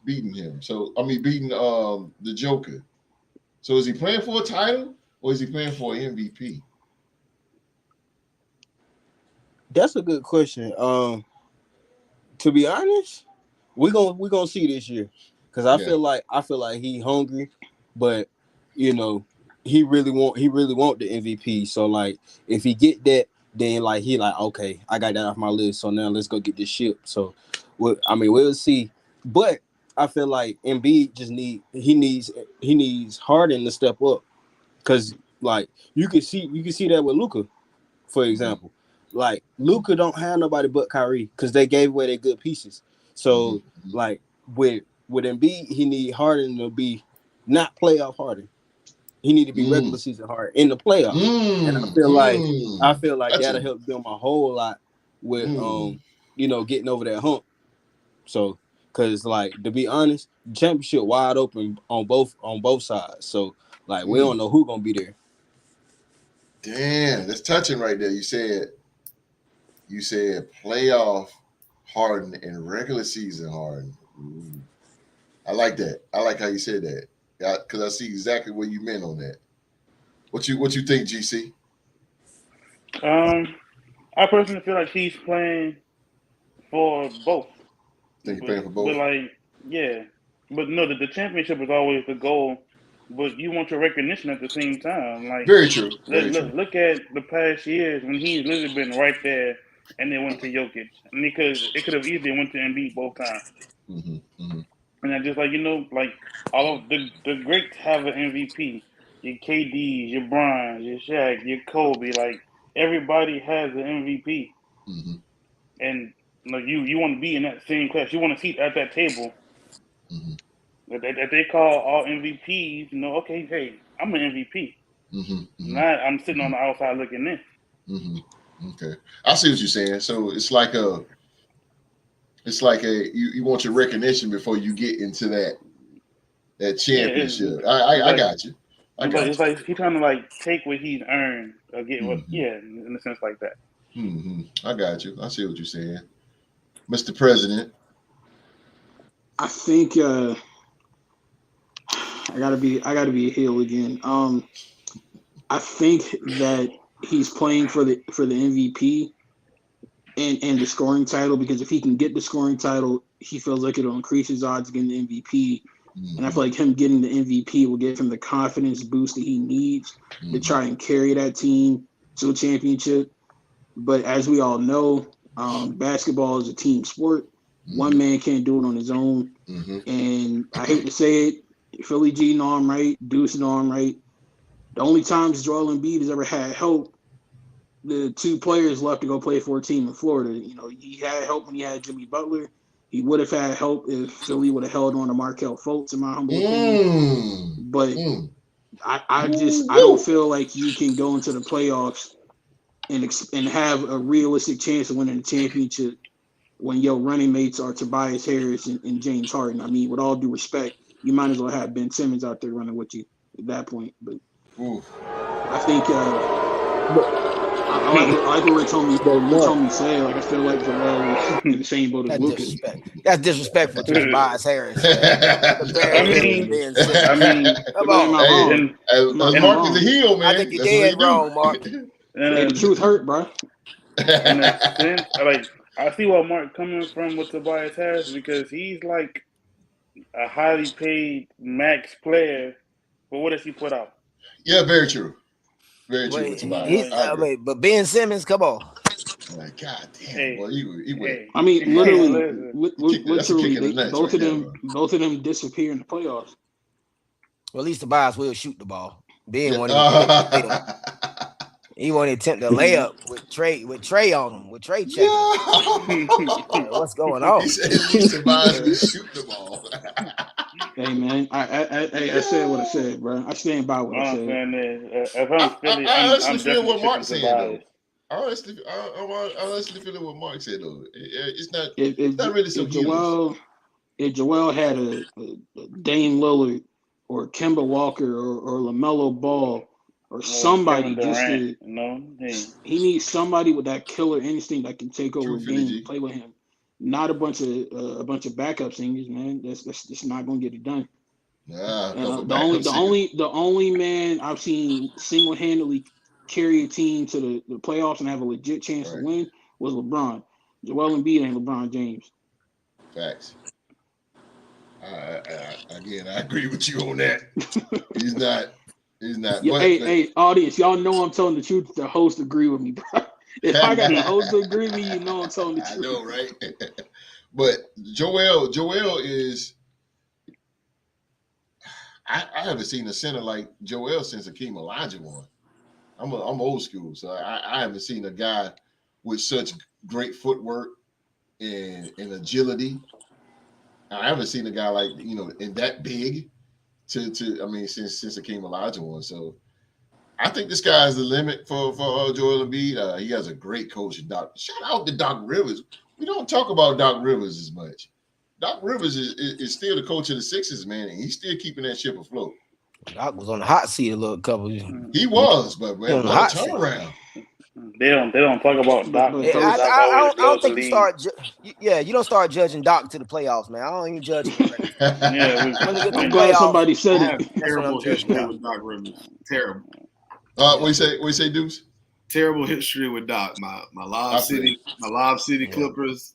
[SPEAKER 1] him. So I mean beating the Joker. So is he playing for a title or is he playing for an MVP?
[SPEAKER 7] That's a good question. To be honest, we gonna see this year, because I feel like he hungry, but you know he really want the MVP. So like if he get that, then like he like okay, I got that off my list. So now let's go get this ship. So we'll see. But I feel like Embiid just needs Harden to step up, because like you can see that with Luka, for example. Like Luka don't have nobody but Kyrie because they gave away their good pieces. So like with Embiid, he need Harden to be not playoff Harden. He need to be regular season Harden in the playoffs. And I feel like that'll help them a whole lot with getting over that hump. So because like to be honest, the championship wide open on both sides. So like we don't know who gonna be there.
[SPEAKER 1] Damn, that's touching right there. You said playoff Harden and regular season Harden. Ooh. I like that. I like how you said that. Because I see exactly what you meant on that. What you think, GC?
[SPEAKER 4] I personally feel like he's playing for both.
[SPEAKER 1] Think he's playing for both?
[SPEAKER 4] But like, yeah. But no, the championship is always the goal. But you want your recognition at the same time. Like,
[SPEAKER 1] very true. Very true.
[SPEAKER 4] Look at the past years when he's literally been right there, and then went to Jokic. And it could have easily went to Embiid both times. And I just like like all of the greats have an MVP. Your KD, your Bron, your Shaq, your Kobe. Like everybody has an MVP. And you want to be in that same class. You want to sit at that table. That they call all MVPs, okay, hey, I'm an MVP. Not I'm sitting on the outside looking in.
[SPEAKER 1] Okay, I see what you're saying. So it's like you want your recognition before you get into that championship. Yeah, I got you.
[SPEAKER 4] It's like he's trying to like take what he's earned or get what, in a sense like that.
[SPEAKER 1] I got you. I see what you're saying, Mr. President.
[SPEAKER 2] I think I gotta be a heel again. I think that he's playing for the MVP and the scoring title, because if he can get the scoring title, he feels like it'll increase his odds getting the MVP. And I feel like him getting the MVP will give him the confidence boost that he needs to try and carry that team to a championship. But as we all know, basketball is a team sport. One man can't do it on his own. And I hate to say it, Philly G know I'm right, Deuce know I'm right. The only times Joel Embiid has ever had help, the two players left to go play for a team in Florida. He had help when he had Jimmy Butler. He would have had help if Philly would have held on to Markelle Fultz, in my humble opinion. But I don't feel like you can go into the playoffs and have a realistic chance of winning the championship when your running mates are Tobias Harris and James Harden. I mean, with all due respect, you might as well have Ben Simmons out there running with you at that point. But I think I like what Rick told me say. Like, I feel like Joel was in the same boat as Lucas.
[SPEAKER 5] That's disrespectful to Tobias Harris.
[SPEAKER 2] Come on.
[SPEAKER 1] Mark is a heel, man.
[SPEAKER 5] I think you're dead wrong, Mark.
[SPEAKER 2] The truth hurt, bro.
[SPEAKER 4] I see where Mark coming from with Tobias Harris, because he's like a highly paid max player. But what does he put out?
[SPEAKER 1] Yeah, very true. Very true with Tobias.
[SPEAKER 5] But Ben Simmons, come on.
[SPEAKER 1] Like, God damn. Well, he went.
[SPEAKER 2] I mean, literally, both of them disappear in the playoffs.
[SPEAKER 5] Well, at least Tobias will shoot the ball. Ben he won't attempt a layup with Trey on him, with Trey checking. What's going on?
[SPEAKER 1] He said at least Tobias will shoot the ball.
[SPEAKER 2] Hey man, I said what I said, bro. I stand by what I said.
[SPEAKER 4] If I'm Philly,
[SPEAKER 1] I honestly feel what Mark
[SPEAKER 4] said
[SPEAKER 1] though. I honestly feel what Mark said though. It's not really so huge.
[SPEAKER 2] If Joel had a Dame Lillard or Kemba Walker or LaMelo Ball or somebody
[SPEAKER 4] Kevin
[SPEAKER 2] just
[SPEAKER 4] Durant,
[SPEAKER 2] to.
[SPEAKER 4] you know, hey,
[SPEAKER 2] He needs somebody with that killer instinct that can take over
[SPEAKER 1] True,
[SPEAKER 2] a
[SPEAKER 1] Philly
[SPEAKER 2] game
[SPEAKER 1] G.
[SPEAKER 2] and play with him. Not a bunch of backup singers, man. That's just not gonna get it done.
[SPEAKER 1] Nah, a
[SPEAKER 2] And
[SPEAKER 1] couple
[SPEAKER 2] the
[SPEAKER 1] backup singers.
[SPEAKER 2] only man I've seen single handedly carry a team to the playoffs and have a legit chance to
[SPEAKER 1] Right.
[SPEAKER 2] win was LeBron. Joel Embiid ain't LeBron James.
[SPEAKER 1] Facts. Again, I agree with you on that. He's not. He's not.
[SPEAKER 2] Yeah,
[SPEAKER 1] But
[SPEAKER 2] hey, audience, y'all know I'm telling the truth. The host agree with me, bro. If I got the host to agree with me, you know I'm telling the
[SPEAKER 1] I
[SPEAKER 2] truth.
[SPEAKER 1] know, right? But Joel is. I haven't seen a center like Joel since Akeem Olajuwon. I'm old school, so I haven't seen a guy with such great footwork and agility. I haven't seen a guy like and that big to I mean since Akeem Olajuwon. So I think the sky's the limit for Joel Embiid. He has a great coach, Doc. Shout out to Doc Rivers. We don't talk about Doc Rivers as much. Doc Rivers is still the coach of the Sixers, man, and he's still keeping that ship afloat.
[SPEAKER 5] Doc was on the hot seat a little couple.
[SPEAKER 1] He was, but man, what a turnaround!
[SPEAKER 4] they don't talk about Doc.
[SPEAKER 2] But-
[SPEAKER 4] until
[SPEAKER 2] but-
[SPEAKER 4] Doc
[SPEAKER 5] I
[SPEAKER 4] always
[SPEAKER 5] don't
[SPEAKER 4] blows the
[SPEAKER 5] think you
[SPEAKER 4] lead.
[SPEAKER 5] start. You don't start judging Doc to the playoffs, man. I don't even judge him.
[SPEAKER 4] Yeah,
[SPEAKER 5] When they get to the
[SPEAKER 2] I'm glad
[SPEAKER 5] playoffs,
[SPEAKER 2] somebody
[SPEAKER 3] I
[SPEAKER 2] said
[SPEAKER 3] have
[SPEAKER 2] it.
[SPEAKER 3] terrible
[SPEAKER 5] judging
[SPEAKER 3] history
[SPEAKER 5] Doc.
[SPEAKER 3] with Doc Rivers. Terrible.
[SPEAKER 1] What you say, Deuce?
[SPEAKER 3] Terrible history with Doc. My
[SPEAKER 1] I feel
[SPEAKER 3] Lob City
[SPEAKER 1] Yeah.
[SPEAKER 3] Clippers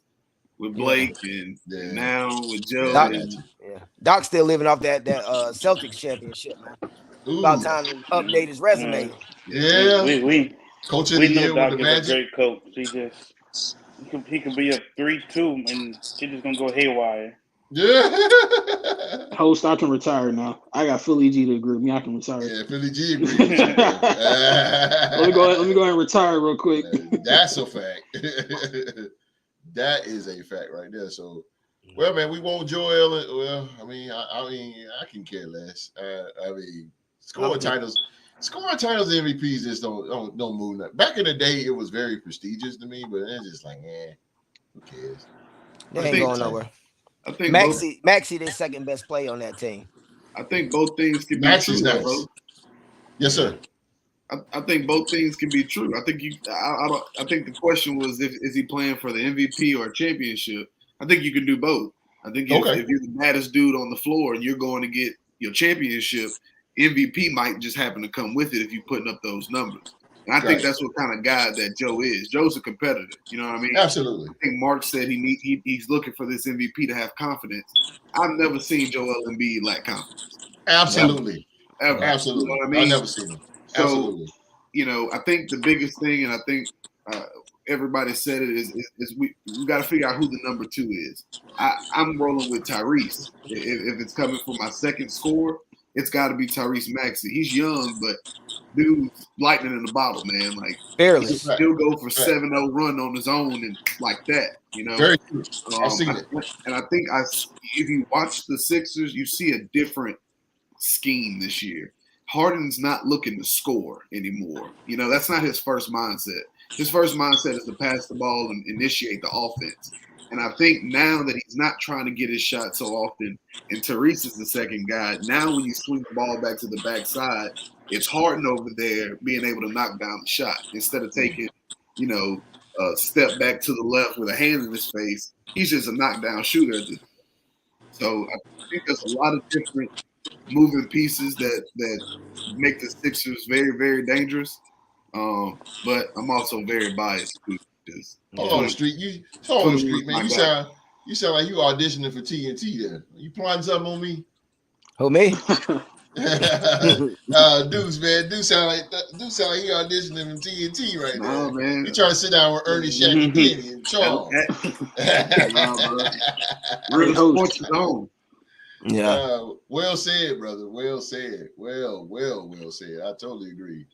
[SPEAKER 3] with Blake and
[SPEAKER 1] Yeah.
[SPEAKER 3] now with Joe.
[SPEAKER 1] Yeah, I
[SPEAKER 3] and
[SPEAKER 1] got you.
[SPEAKER 5] Yeah, Doc's still living off that Celtics championship, man.
[SPEAKER 1] Ooh,
[SPEAKER 5] About time to update his resume.
[SPEAKER 1] yeah.
[SPEAKER 4] We
[SPEAKER 1] Coach of the
[SPEAKER 4] we know
[SPEAKER 1] year
[SPEAKER 4] Doc
[SPEAKER 1] with the
[SPEAKER 4] is a
[SPEAKER 1] Magic.
[SPEAKER 4] great coach. He can be a 3-2 and he's just gonna go haywire.
[SPEAKER 1] Yeah.
[SPEAKER 2] Host, I can retire now. I got Philly G to agree with me. I can retire.
[SPEAKER 1] Yeah, Philly G agrees with you.
[SPEAKER 2] Let me go ahead and retire real quick.
[SPEAKER 1] That's a fact. That is a fact right there. So, well, man, we want Joel. Well, I mean, I can care less. I mean, scoring titles, MVPs just don't move nothing. Back in the day, it was very prestigious to me, but it's just like, who cares?
[SPEAKER 5] They
[SPEAKER 3] I
[SPEAKER 5] ain't
[SPEAKER 3] think
[SPEAKER 5] going
[SPEAKER 3] so.
[SPEAKER 5] nowhere.
[SPEAKER 3] I think
[SPEAKER 5] Maxey, their second best player on that team.
[SPEAKER 3] I think both things can be
[SPEAKER 1] Maxey's
[SPEAKER 3] true,
[SPEAKER 1] nice.
[SPEAKER 3] bro.
[SPEAKER 1] Yes, sir.
[SPEAKER 3] I think both things can be true. I think I think the question was is he playing for the MVP or a championship? I think you can do both. I think if you're the baddest dude on the floor and you're going to get your championship, MVP might just happen to come with it if you're putting up those numbers. And I think that's what kind of guy that Joe is. Joe's a competitor. You know what I mean?
[SPEAKER 1] Absolutely.
[SPEAKER 3] I think Mark said he's looking for this MVP to have confidence. I've never seen Joel Embiid lack confidence.
[SPEAKER 1] Absolutely.
[SPEAKER 3] Ever.
[SPEAKER 1] Absolutely.
[SPEAKER 3] You know what I mean?
[SPEAKER 1] I've never seen him.
[SPEAKER 3] So,
[SPEAKER 1] Absolutely.
[SPEAKER 3] I think the biggest thing, and I think everybody said it, is we got to figure out who the number two is. I'm rolling with Tyrese. If it's coming from my second score, it's got to be Tyrese Maxey. He's young, but dude's lightning in the bottle, man. Like,
[SPEAKER 5] Fearless.
[SPEAKER 3] he'll go for 7-0 run on his own and like that,
[SPEAKER 1] Very true. I've seen it.
[SPEAKER 3] And I think if you watch the Sixers, you see a different scheme this year. Harden's not looking to score anymore. That's not his first mindset. His first mindset is to pass the ball and initiate the offense. And I think now that he's not trying to get his shot so often, and Tyrese is the second guy, now when you swing the ball back to the backside, it's Harden over there being able to knock down the shot instead of taking, a step back to the left with a hand in his face. He's just a knockdown shooter. So I think there's a lot of different moving pieces that make the Sixers very, very dangerous. But I'm also very biased too.
[SPEAKER 1] Hold on the street. Hold on the street, man. You sound like you auditioning for TNT there. You plotting something on me?
[SPEAKER 5] Who, me?
[SPEAKER 1] Deuce, man. Deuce sound like you auditioning for TNT right now.
[SPEAKER 3] No, man.
[SPEAKER 1] You trying to sit down with Ernie, Shaq, and Kenny and Charles.
[SPEAKER 3] Real sports is on.
[SPEAKER 5] Yeah.
[SPEAKER 1] Well said, brother. Well said. Well said. I totally agree.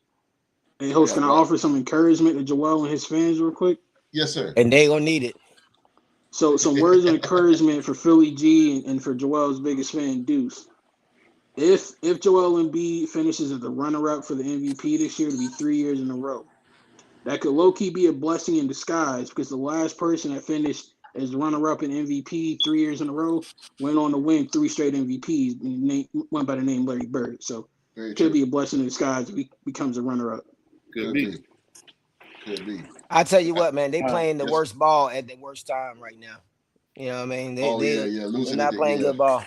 [SPEAKER 2] Hey, host, can I offer some encouragement to Joel and his fans real quick?
[SPEAKER 1] Yes, sir.
[SPEAKER 5] And they gonna need it.
[SPEAKER 2] So some words of encouragement for Philly G and for Joel's biggest fan, Deuce. If Joel Embiid finishes as the runner-up for the MVP this year, to be 3 years in a row, that could low-key be a blessing in disguise because the last person that finished as the runner-up in MVP 3 years in a row went on to win 3 straight MVPs and went by the name Larry Bird. So
[SPEAKER 1] Very
[SPEAKER 2] Could
[SPEAKER 1] true.
[SPEAKER 2] be a blessing in disguise if he becomes a runner-up.
[SPEAKER 3] Could be.
[SPEAKER 1] Could be.
[SPEAKER 5] I tell you what, man, they playing the
[SPEAKER 1] Yes.
[SPEAKER 5] worst ball at the worst time right now. You know what I mean? They're
[SPEAKER 1] losing.
[SPEAKER 5] not playing good ball.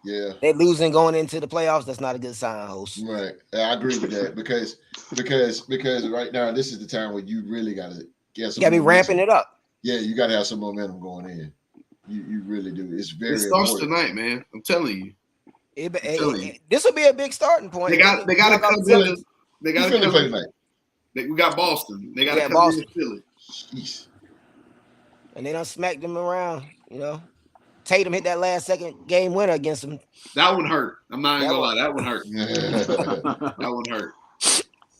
[SPEAKER 1] Yeah.
[SPEAKER 5] They're losing going into the playoffs. That's not a good sign, host.
[SPEAKER 1] Right. I agree with that because right now this is the time where you really got to get some.
[SPEAKER 5] You got to be ramping it up.
[SPEAKER 1] Yeah, you got to have some momentum going in. You really do. It's very
[SPEAKER 3] It starts
[SPEAKER 1] important.
[SPEAKER 3] tonight, man. I'm telling you.
[SPEAKER 5] This will be a big starting point.
[SPEAKER 3] They got to come in. They got to
[SPEAKER 1] play tonight.
[SPEAKER 3] We got Boston. They got to come
[SPEAKER 5] Boston.
[SPEAKER 3] in Philly.
[SPEAKER 1] Jeez.
[SPEAKER 5] And they done smacked them around, you know. Tatum hit that last second game winner against them.
[SPEAKER 3] That one hurt. I'm not even gonna lie. That one hurt. That one hurt.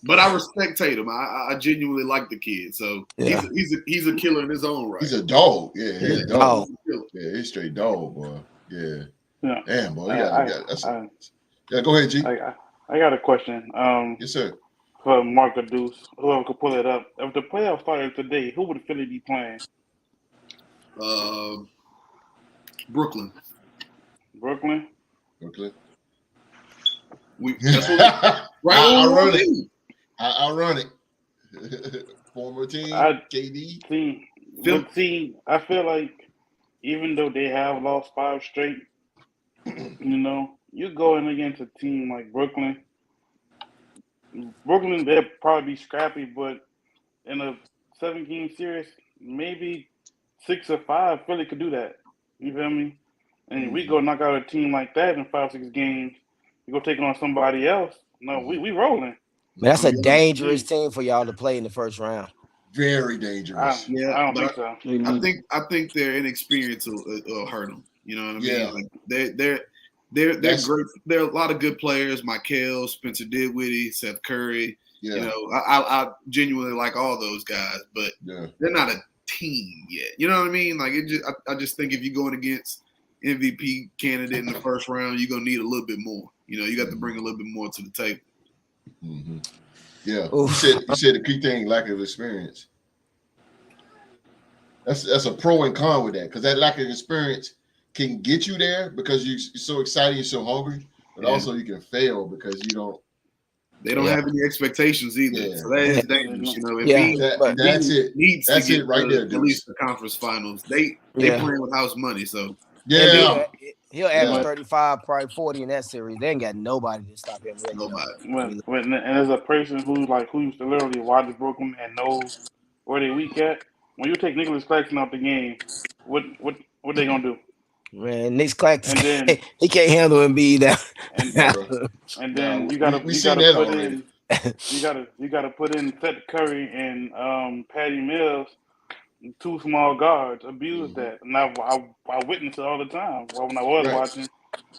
[SPEAKER 3] But I respect Tatum. I genuinely like the kid. So he's a killer in his own right.
[SPEAKER 1] He's a dog. Yeah, he's a dog.
[SPEAKER 5] Oh.
[SPEAKER 1] Yeah, he's straight dog, boy. Yeah.
[SPEAKER 4] Yeah.
[SPEAKER 1] Damn, boy. Yeah, go ahead, G.
[SPEAKER 4] I got a question.
[SPEAKER 1] Yes, sir.
[SPEAKER 4] For Mark or Deuce, whoever could pull it up. If the playoffs started today, who would Philly be playing?
[SPEAKER 3] Brooklyn.
[SPEAKER 1] Brooklyn.
[SPEAKER 3] That's what
[SPEAKER 1] I'll run it. Former team, KD.
[SPEAKER 4] See, I feel like even though they have lost 5 straight, you know, you go in against a team like Brooklyn. Brooklyn, they'll probably be scrappy, but in a 7-game series, maybe 6 or 5, Philly could do that. You feel me? And we go knock out a team like that in 5-6 games. You go take on somebody else. No, we rolling.
[SPEAKER 5] But that's a dangerous team for y'all to play in the first round.
[SPEAKER 1] Very dangerous.
[SPEAKER 4] I don't think so.
[SPEAKER 3] I think their inexperience will hurt them. You know what I mean?
[SPEAKER 1] Yeah.
[SPEAKER 3] Like they're great. There are a lot of good players. Michael, Spencer Dinwiddie, Seth Curry.
[SPEAKER 1] Yeah.
[SPEAKER 3] You know, I genuinely like all those guys, but
[SPEAKER 1] Yeah.
[SPEAKER 3] they're not a team yet. You know what I mean? Like I just think if you're going against MVP candidate in the first round, you're gonna need a little bit more. You know, you got to bring a little bit more to the table.
[SPEAKER 1] Mm-hmm. Yeah. You said the key thing, lack of experience. That's a pro and con with that, because that lack of experience can get you there because you're so excited, you're so hungry, but also you can fail because you don't.
[SPEAKER 3] They don't have any expectations either,
[SPEAKER 1] Yeah.
[SPEAKER 3] so that is dangerous. You know, if
[SPEAKER 1] that's it.
[SPEAKER 3] Needs
[SPEAKER 1] that's
[SPEAKER 3] to get
[SPEAKER 1] it right there.
[SPEAKER 3] at least the conference finals. They playing with house money, so
[SPEAKER 5] He'll average 35, probably 40 in that series. They ain't got nobody to stop him. Really.
[SPEAKER 3] Nobody.
[SPEAKER 4] And as a person who used to literally watch Brooklyn and knows where they weak at, when you take Nicholas Claxton out the game, what they gonna do?
[SPEAKER 5] Man, Nick Claxton, he can't handle Embiid now.
[SPEAKER 4] And then you gotta put in Seth Curry and Patty Mills, 2 small guards, abuse that. And I witnessed it all the time. When I was watching,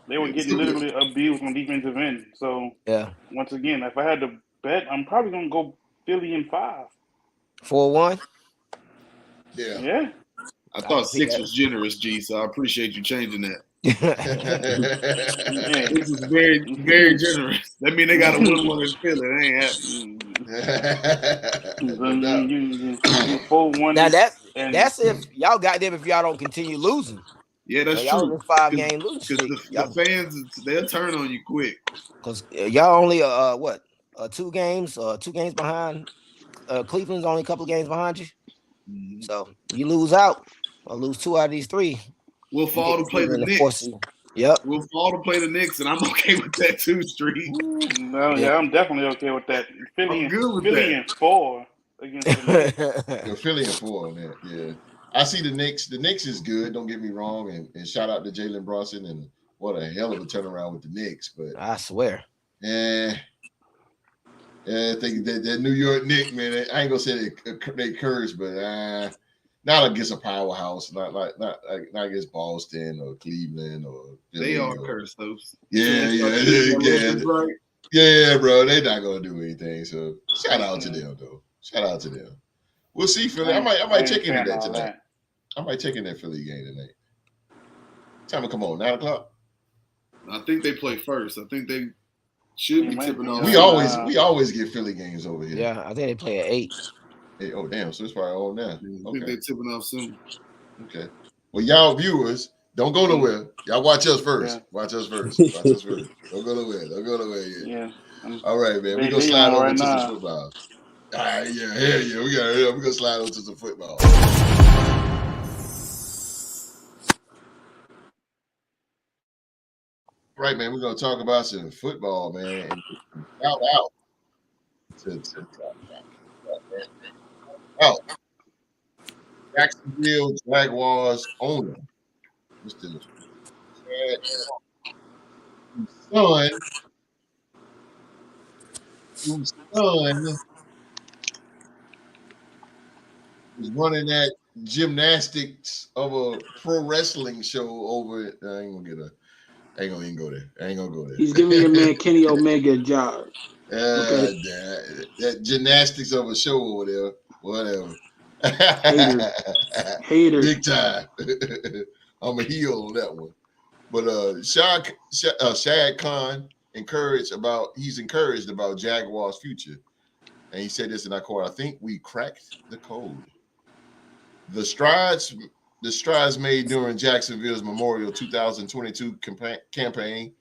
[SPEAKER 4] they were getting literally abused on defensive end. So once again, if I had to bet, I'm probably gonna go Philly in 5.
[SPEAKER 5] 4-1.
[SPEAKER 4] Yeah.
[SPEAKER 3] I thought 6 was generous, G. So I appreciate you changing that. This is very, very generous. That means they got a win one in Philly. That ain't happening.
[SPEAKER 4] 4-1.
[SPEAKER 5] Now that's if y'all got them. If y'all don't continue losing.
[SPEAKER 3] Yeah, that's
[SPEAKER 5] y'all
[SPEAKER 3] true.
[SPEAKER 5] In 5-game losing streak.
[SPEAKER 3] The fans, they'll turn on you quick.
[SPEAKER 5] Because y'all only 2 games behind. Cleveland's only a couple of games behind you. Mm-hmm. So you lose out or lose 2 out of these 3.
[SPEAKER 3] We'll fall to play the Knicks.
[SPEAKER 5] Yep.
[SPEAKER 3] We'll fall to play the Knicks, and I'm okay with that too, Street.
[SPEAKER 4] I'm definitely okay with that. Philly and 4 against the Knicks.
[SPEAKER 1] Philly and 4 on that. Yeah. I see the Knicks. The Knicks is good. Don't get me wrong. And shout out to Jalen Brunson, and what a hell of a turnaround with the Knicks. But
[SPEAKER 5] I swear.
[SPEAKER 1] I think that New York Knicks, man. I ain't gonna say they curse, but not against a powerhouse, not against Boston or Cleveland or Philly.
[SPEAKER 3] They are cursed, those.
[SPEAKER 1] Yeah, bro. They're not gonna do anything. So shout out to them, though. Shout out to them. We'll see, Philly. I might check into that tonight. I might check in that Philly game tonight. Time to come on, 9:00.
[SPEAKER 3] I think they play first. I think they should be tipping off.
[SPEAKER 1] We always get Philly games over here.
[SPEAKER 5] Yeah, I think they play at 8.
[SPEAKER 1] Hey, oh damn! So it's probably on now.
[SPEAKER 3] I think they're tipping off soon.
[SPEAKER 1] Okay. Well, y'all viewers, don't go nowhere. Y'all watch us first. Watch us first. Don't go nowhere. Don't go nowhere yet.
[SPEAKER 4] Yeah.
[SPEAKER 1] All right, man. We're
[SPEAKER 4] They
[SPEAKER 1] gonna slide
[SPEAKER 4] on
[SPEAKER 1] over
[SPEAKER 4] right
[SPEAKER 1] to some
[SPEAKER 4] now.
[SPEAKER 1] football. All right, yeah, hell yeah. We're gonna slide over to some football. Right, man. We're gonna talk about some football, man. And shout out to out Jacksonville Jaguars owner, Mr. Chad, whose son was running that gymnastics of a pro wrestling show over at, I ain't gonna even go there. I ain't gonna go there.
[SPEAKER 2] He's giving your man Kenny Omega a job. Okay.
[SPEAKER 1] That gymnastics of a show over there, whatever.
[SPEAKER 2] Hater.
[SPEAKER 1] Big time. I'm a heel on that one. But Shad Khan he's encouraged about Jaguars' future. And he said this, and I quote, "I think we cracked the code. The strides made during Jacksonville's Memorial 2022 campaign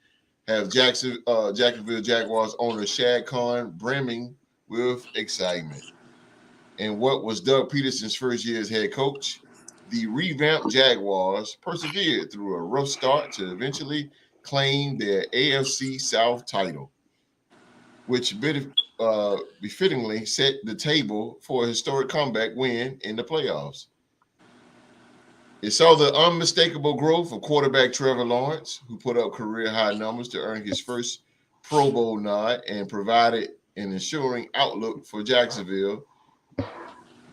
[SPEAKER 1] have Jacksonville Jaguars owner Shad Khan brimming with excitement. And what was Doug Peterson's first year as head coach, the revamped Jaguars persevered through a rough start to eventually claim their AFC South title, which befittingly set the table for a historic comeback win in the playoffs. It saw the unmistakable growth of quarterback Trevor Lawrence, who put up career-high numbers to earn his first Pro Bowl nod and provided an ensuring outlook for Jacksonville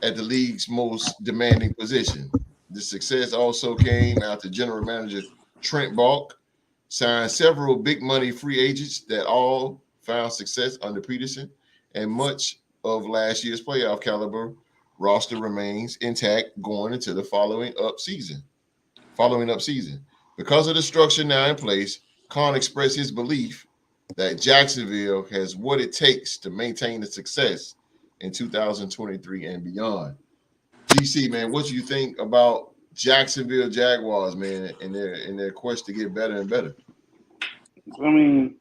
[SPEAKER 1] at the league's most demanding position. The success also came after general manager Trent Balk signed several big-money free agents that all found success under Peterson, and much of last year's playoff caliber roster remains intact going into the following up season. Because of the structure now in place, Khan expressed his belief that Jacksonville has what it takes to maintain the success in 2023 and beyond. GC, man, what do you think about Jacksonville Jaguars, man, in their quest to get better and better?
[SPEAKER 4] I mean,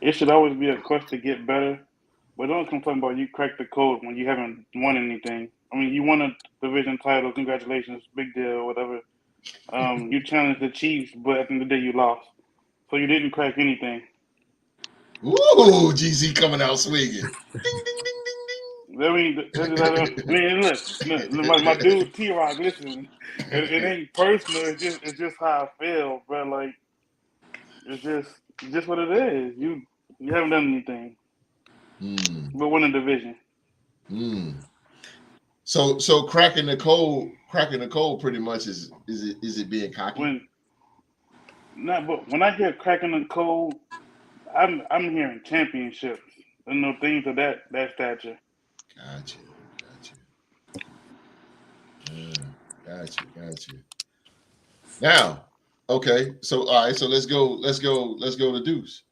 [SPEAKER 4] it should always be a quest to get better, but don't come talking about you cracked the code when you haven't won anything. I mean, you won a division title. Congratulations, big deal, whatever. You challenged the Chiefs, but at the end of the day, you lost. So you didn't crack anything.
[SPEAKER 1] Ooh, GC coming out swinging. Ding, ding, ding, ding, ding.
[SPEAKER 4] I mean, look, my dude T-Rock, listen, it ain't personal. It's just how I feel, bro. Like, it's just what it is. You haven't done anything, but win a division.
[SPEAKER 1] So cracking the code pretty much is it being cocky?
[SPEAKER 4] But when I hear cracking the code, I'm hearing championships and things of that stature.
[SPEAKER 1] Gotcha. Now, okay, so all right, so let's go to Deuce.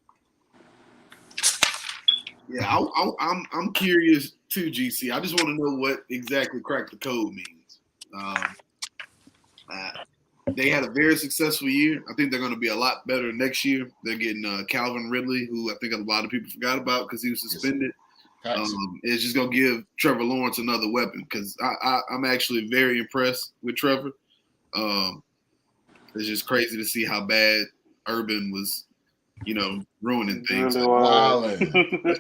[SPEAKER 3] Yeah, I'm curious too, GC. I just want to know what exactly crack the code means. They had a very successful year. I think they're going to be a lot better next year. They're getting Calvin Ridley, who I think a lot of people forgot about because he was suspended. It's just going to give Trevor Lawrence another weapon because I'm actually very impressed with Trevor. It's just crazy to see how bad Urban was, ruining things.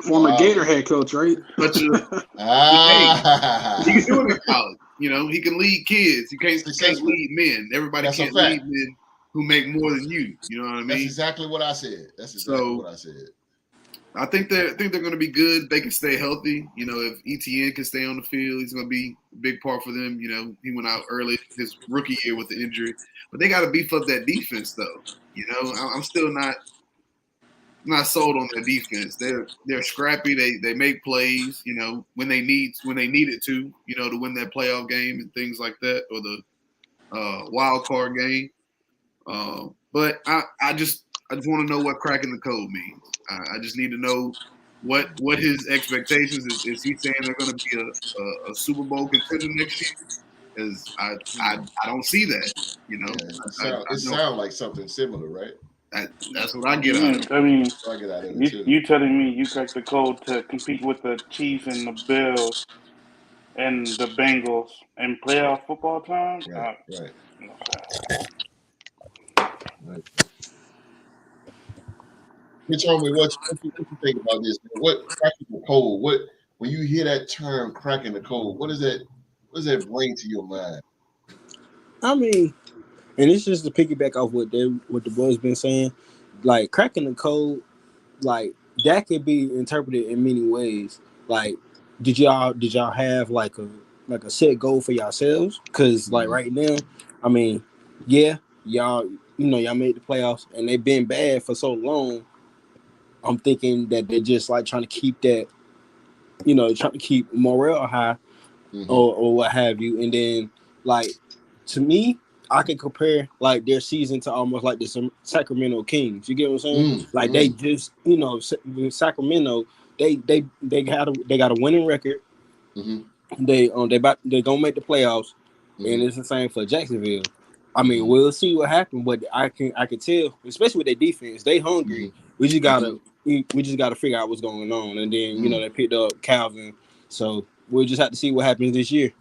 [SPEAKER 2] Former Gator head coach, right?
[SPEAKER 3] But he can do it in college. He can lead kids. You can't lead men. Everybody can't lead men who make more than you. You know what I mean?
[SPEAKER 1] That's exactly what I said. I
[SPEAKER 3] think they're going to be good. They can stay healthy. If ETN can stay on the field, he's going to be a big part for them. He went out early his rookie year with the injury, but they got to beef up that defense, though. I'm still not sold on their defense. They're scrappy. They make plays. When they need it to win that playoff game and things like that, or the wild card game. But I just want to know what cracking the code means. I just need to know what his expectations is. Is he saying they're going to be a Super Bowl contender next year? Because I don't see that.
[SPEAKER 1] It sounds like something similar, right?
[SPEAKER 3] That's what I get out of it.
[SPEAKER 4] I mean,
[SPEAKER 1] So I get out of it too.
[SPEAKER 4] you telling me you cracked the code to compete with the Chiefs and the Bills and the Bengals in playoff football time?
[SPEAKER 1] Right.
[SPEAKER 4] No, sir.
[SPEAKER 1] Right. Tell me what you think about this? What cracking the code? What when you hear that term cracking the code? What does that bring to your mind?
[SPEAKER 7] I mean, and it's just to piggyback off what the boys been saying, like cracking the code, like that could be interpreted in many ways. Like, did y'all have like a set goal for yourselves? Because like right now, I mean, yeah, y'all made the playoffs and they've been bad for so long. I'm thinking that they're just like trying to keep that, trying to keep morale high, or what have you. And then like to me, I can compare like their season to almost like the Sacramento Kings. You get what I'm saying? Like they just, Sacramento, they got a winning record. They gonna make the playoffs, and it's the same for Jacksonville. I mean, we'll see what happens, but I can tell, especially with their defense, they hungry. We just gotta figure out what's going on, and then they picked up Calvin, so we'll just have to see what happens this year.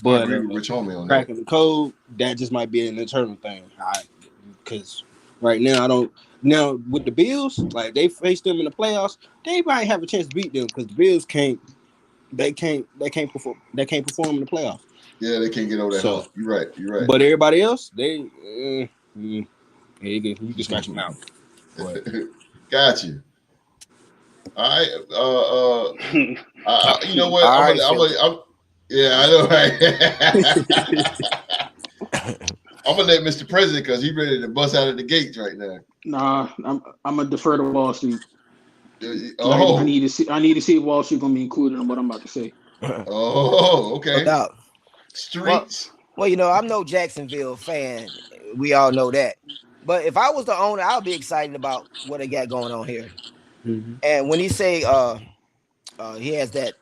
[SPEAKER 7] But
[SPEAKER 1] I agree with Rich Homie on
[SPEAKER 7] cracking the code, that just might be an internal thing. Because right now, I don't. Now with the Bills, like they face them in the playoffs, they might have a chance to beat them because the Bills can't perform in the playoffs.
[SPEAKER 1] Yeah, they can't get over that hump. You're right.
[SPEAKER 7] But everybody else, they you can scratch them out.
[SPEAKER 1] Got you. All right. You know what? Yeah, I know, right? I'm gonna let Mr. President because he's ready to bust out of the gates right now.
[SPEAKER 2] Nah, I'm gonna defer to Wall Street.
[SPEAKER 1] Oh,
[SPEAKER 2] I need to see if Wall Street gonna be included in what I'm about to say.
[SPEAKER 1] Oh, okay.
[SPEAKER 5] No doubt.
[SPEAKER 1] Streets.
[SPEAKER 5] Well, I'm no Jacksonville fan. We all know that. But if I was the owner, I'll be excited about what they got going on here. And when he say he has that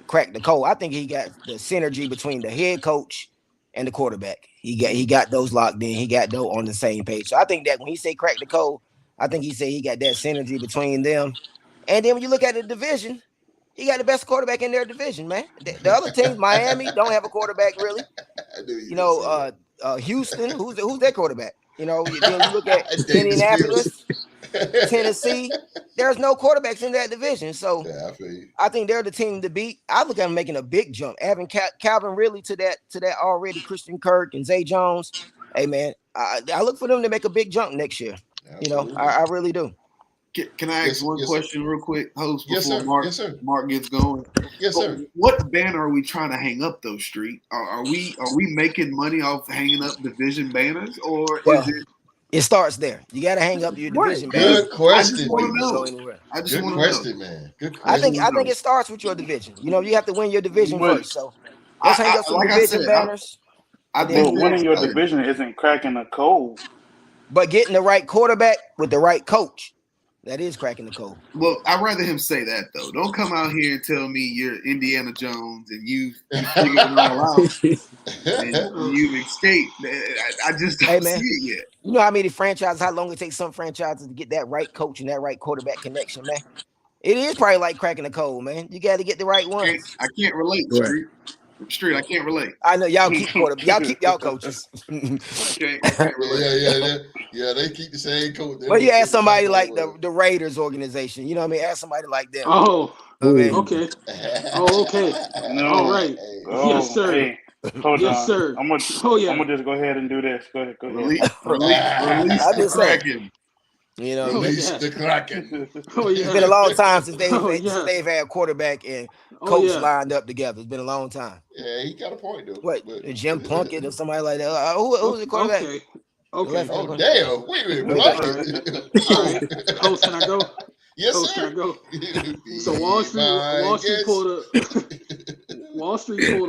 [SPEAKER 5] crack the code, I think he got the synergy between the head coach and the quarterback. He got those locked in. He got those on the same page. So I think that when he say crack the code, I think he said he got that synergy between them. And then when you look at the division, he got the best quarterback in their division, man. The other teams, Miami, don't have a quarterback really. Houston, who's their quarterback? Then you look at Indianapolis, Tennessee. There's no quarterbacks in that division, so I think they're the team to beat. I look at them making a big jump, having Calvin Ridley to that already. Christian Kirk and Zay Jones. Hey man, I look for them to make a big jump next year. I really do.
[SPEAKER 3] Can I ask one question real quick, host, before Mark gets going?
[SPEAKER 1] Yes, sir.
[SPEAKER 3] What banner are we trying to hang up, though, Street? Are we making money off hanging up division banners, or is it?
[SPEAKER 5] It starts there. You got to hang up your division banners.
[SPEAKER 1] Good question.
[SPEAKER 3] I just want to know. Good question.
[SPEAKER 5] I think it starts with your division. You have to win your division first. So let's hang up some division banners.
[SPEAKER 4] I think winning your division isn't cracking a code,
[SPEAKER 5] but getting the right quarterback with the right coach. That is cracking the code.
[SPEAKER 3] Well, I'd rather him say that, though. Don't come out here and tell me you're Indiana Jones and you figured it all out and you've escaped. I just don't see it yet.
[SPEAKER 5] You know how many franchises, how long it takes some franchises to get that right coach and that right quarterback connection, man? It is probably like cracking the code, man. You got to get the right ones.
[SPEAKER 3] I can't relate, Street. I can't relate.
[SPEAKER 5] I know y'all keep y'all coaches.
[SPEAKER 3] I can't relate.
[SPEAKER 1] Yeah, they keep the same coach.
[SPEAKER 5] Well, you ask somebody like the Raiders organization, you know what I mean? Ask somebody like them.
[SPEAKER 2] Oh,
[SPEAKER 5] okay.
[SPEAKER 2] Oh, okay.
[SPEAKER 4] No.
[SPEAKER 2] All right. Yes, sir.
[SPEAKER 4] Hey, hold on.
[SPEAKER 2] Sir.
[SPEAKER 4] I'm gonna just go ahead and do this. Go ahead.
[SPEAKER 3] Release the Kraken.
[SPEAKER 1] Release the Kraken.
[SPEAKER 5] It's been a long time since they've had quarterback and coach lined up together. It's been a long time.
[SPEAKER 1] Yeah, he got a point though.
[SPEAKER 5] What, Jim Plunkett or somebody like that? Who's the quarterback?
[SPEAKER 2] Okay.
[SPEAKER 1] Oh damn! Wait a minute, Plunkett.
[SPEAKER 2] All right. Host, can I go?
[SPEAKER 1] Yes,
[SPEAKER 2] Host,
[SPEAKER 1] sir.
[SPEAKER 2] Can I go? So Wall Street pulled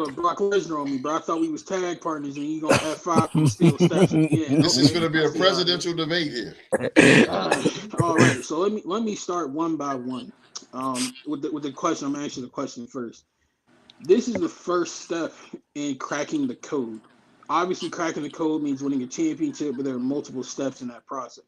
[SPEAKER 2] a Brock Lesnar on me, but I thought we was tag partners and you gonna have 5 from Steel Steps.
[SPEAKER 1] This is gonna be a presidential debate here.
[SPEAKER 2] All right. So let me start one by one. With the question, I'm answering the question first. This is the first step in cracking the code. obviously cracking the code means winning a championship, but there are multiple steps in that process.